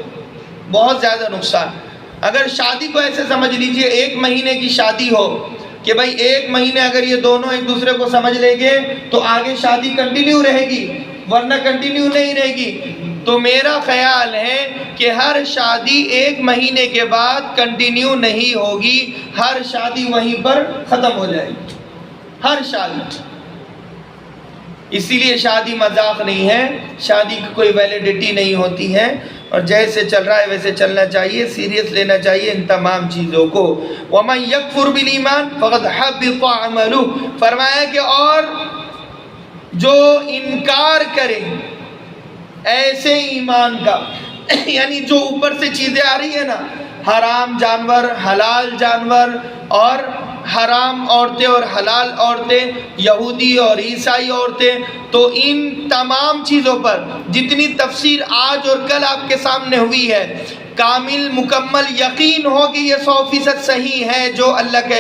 بہت زیادہ نقصان۔ اگر شادی کو ایسے سمجھ لیجئے، ایک مہینے کی شادی ہو کہ بھائی ایک مہینے اگر یہ دونوں ایک دوسرے کو سمجھ لیں گے تو آگے شادی کنٹینیو رہے گی، ورنہ کنٹینیو نہیں رہے گی۔ تو میرا خیال ہے کہ ہر شادی ایک مہینے کے بعد کنٹینیو نہیں ہوگی، ہر شادی وہیں پر ختم ہو جائے گی، ہر شادی۔ اسی لیے شادی مذاق نہیں ہے، شادی کی کوئی ویلیڈیٹی نہیں ہوتی ہے، اور جیسے چل رہا ہے ویسے چلنا چاہیے، سیریس لینا چاہیے ان تمام چیزوں کو۔ وَمَن يَكْفُرْ بِالْإِيمَانِ فَقَدْ حَبِطَ عَمَلُهُ، فرمایا کہ اور جو انکار کرے ایسے ایمان کا، یعنی جو اوپر سے چیزیں آ رہی ہیں نا، حرام جانور، حلال جانور، اور حرام عورتیں اور حلال عورتیں، یہودی اور عیسائی عورتیں، تو ان تمام چیزوں پر جتنی تفسیر آج اور کل آپ کے سامنے ہوئی ہے، کامل مکمل یقین ہو کہ یہ 100% صحیح ہے جو اللہ کے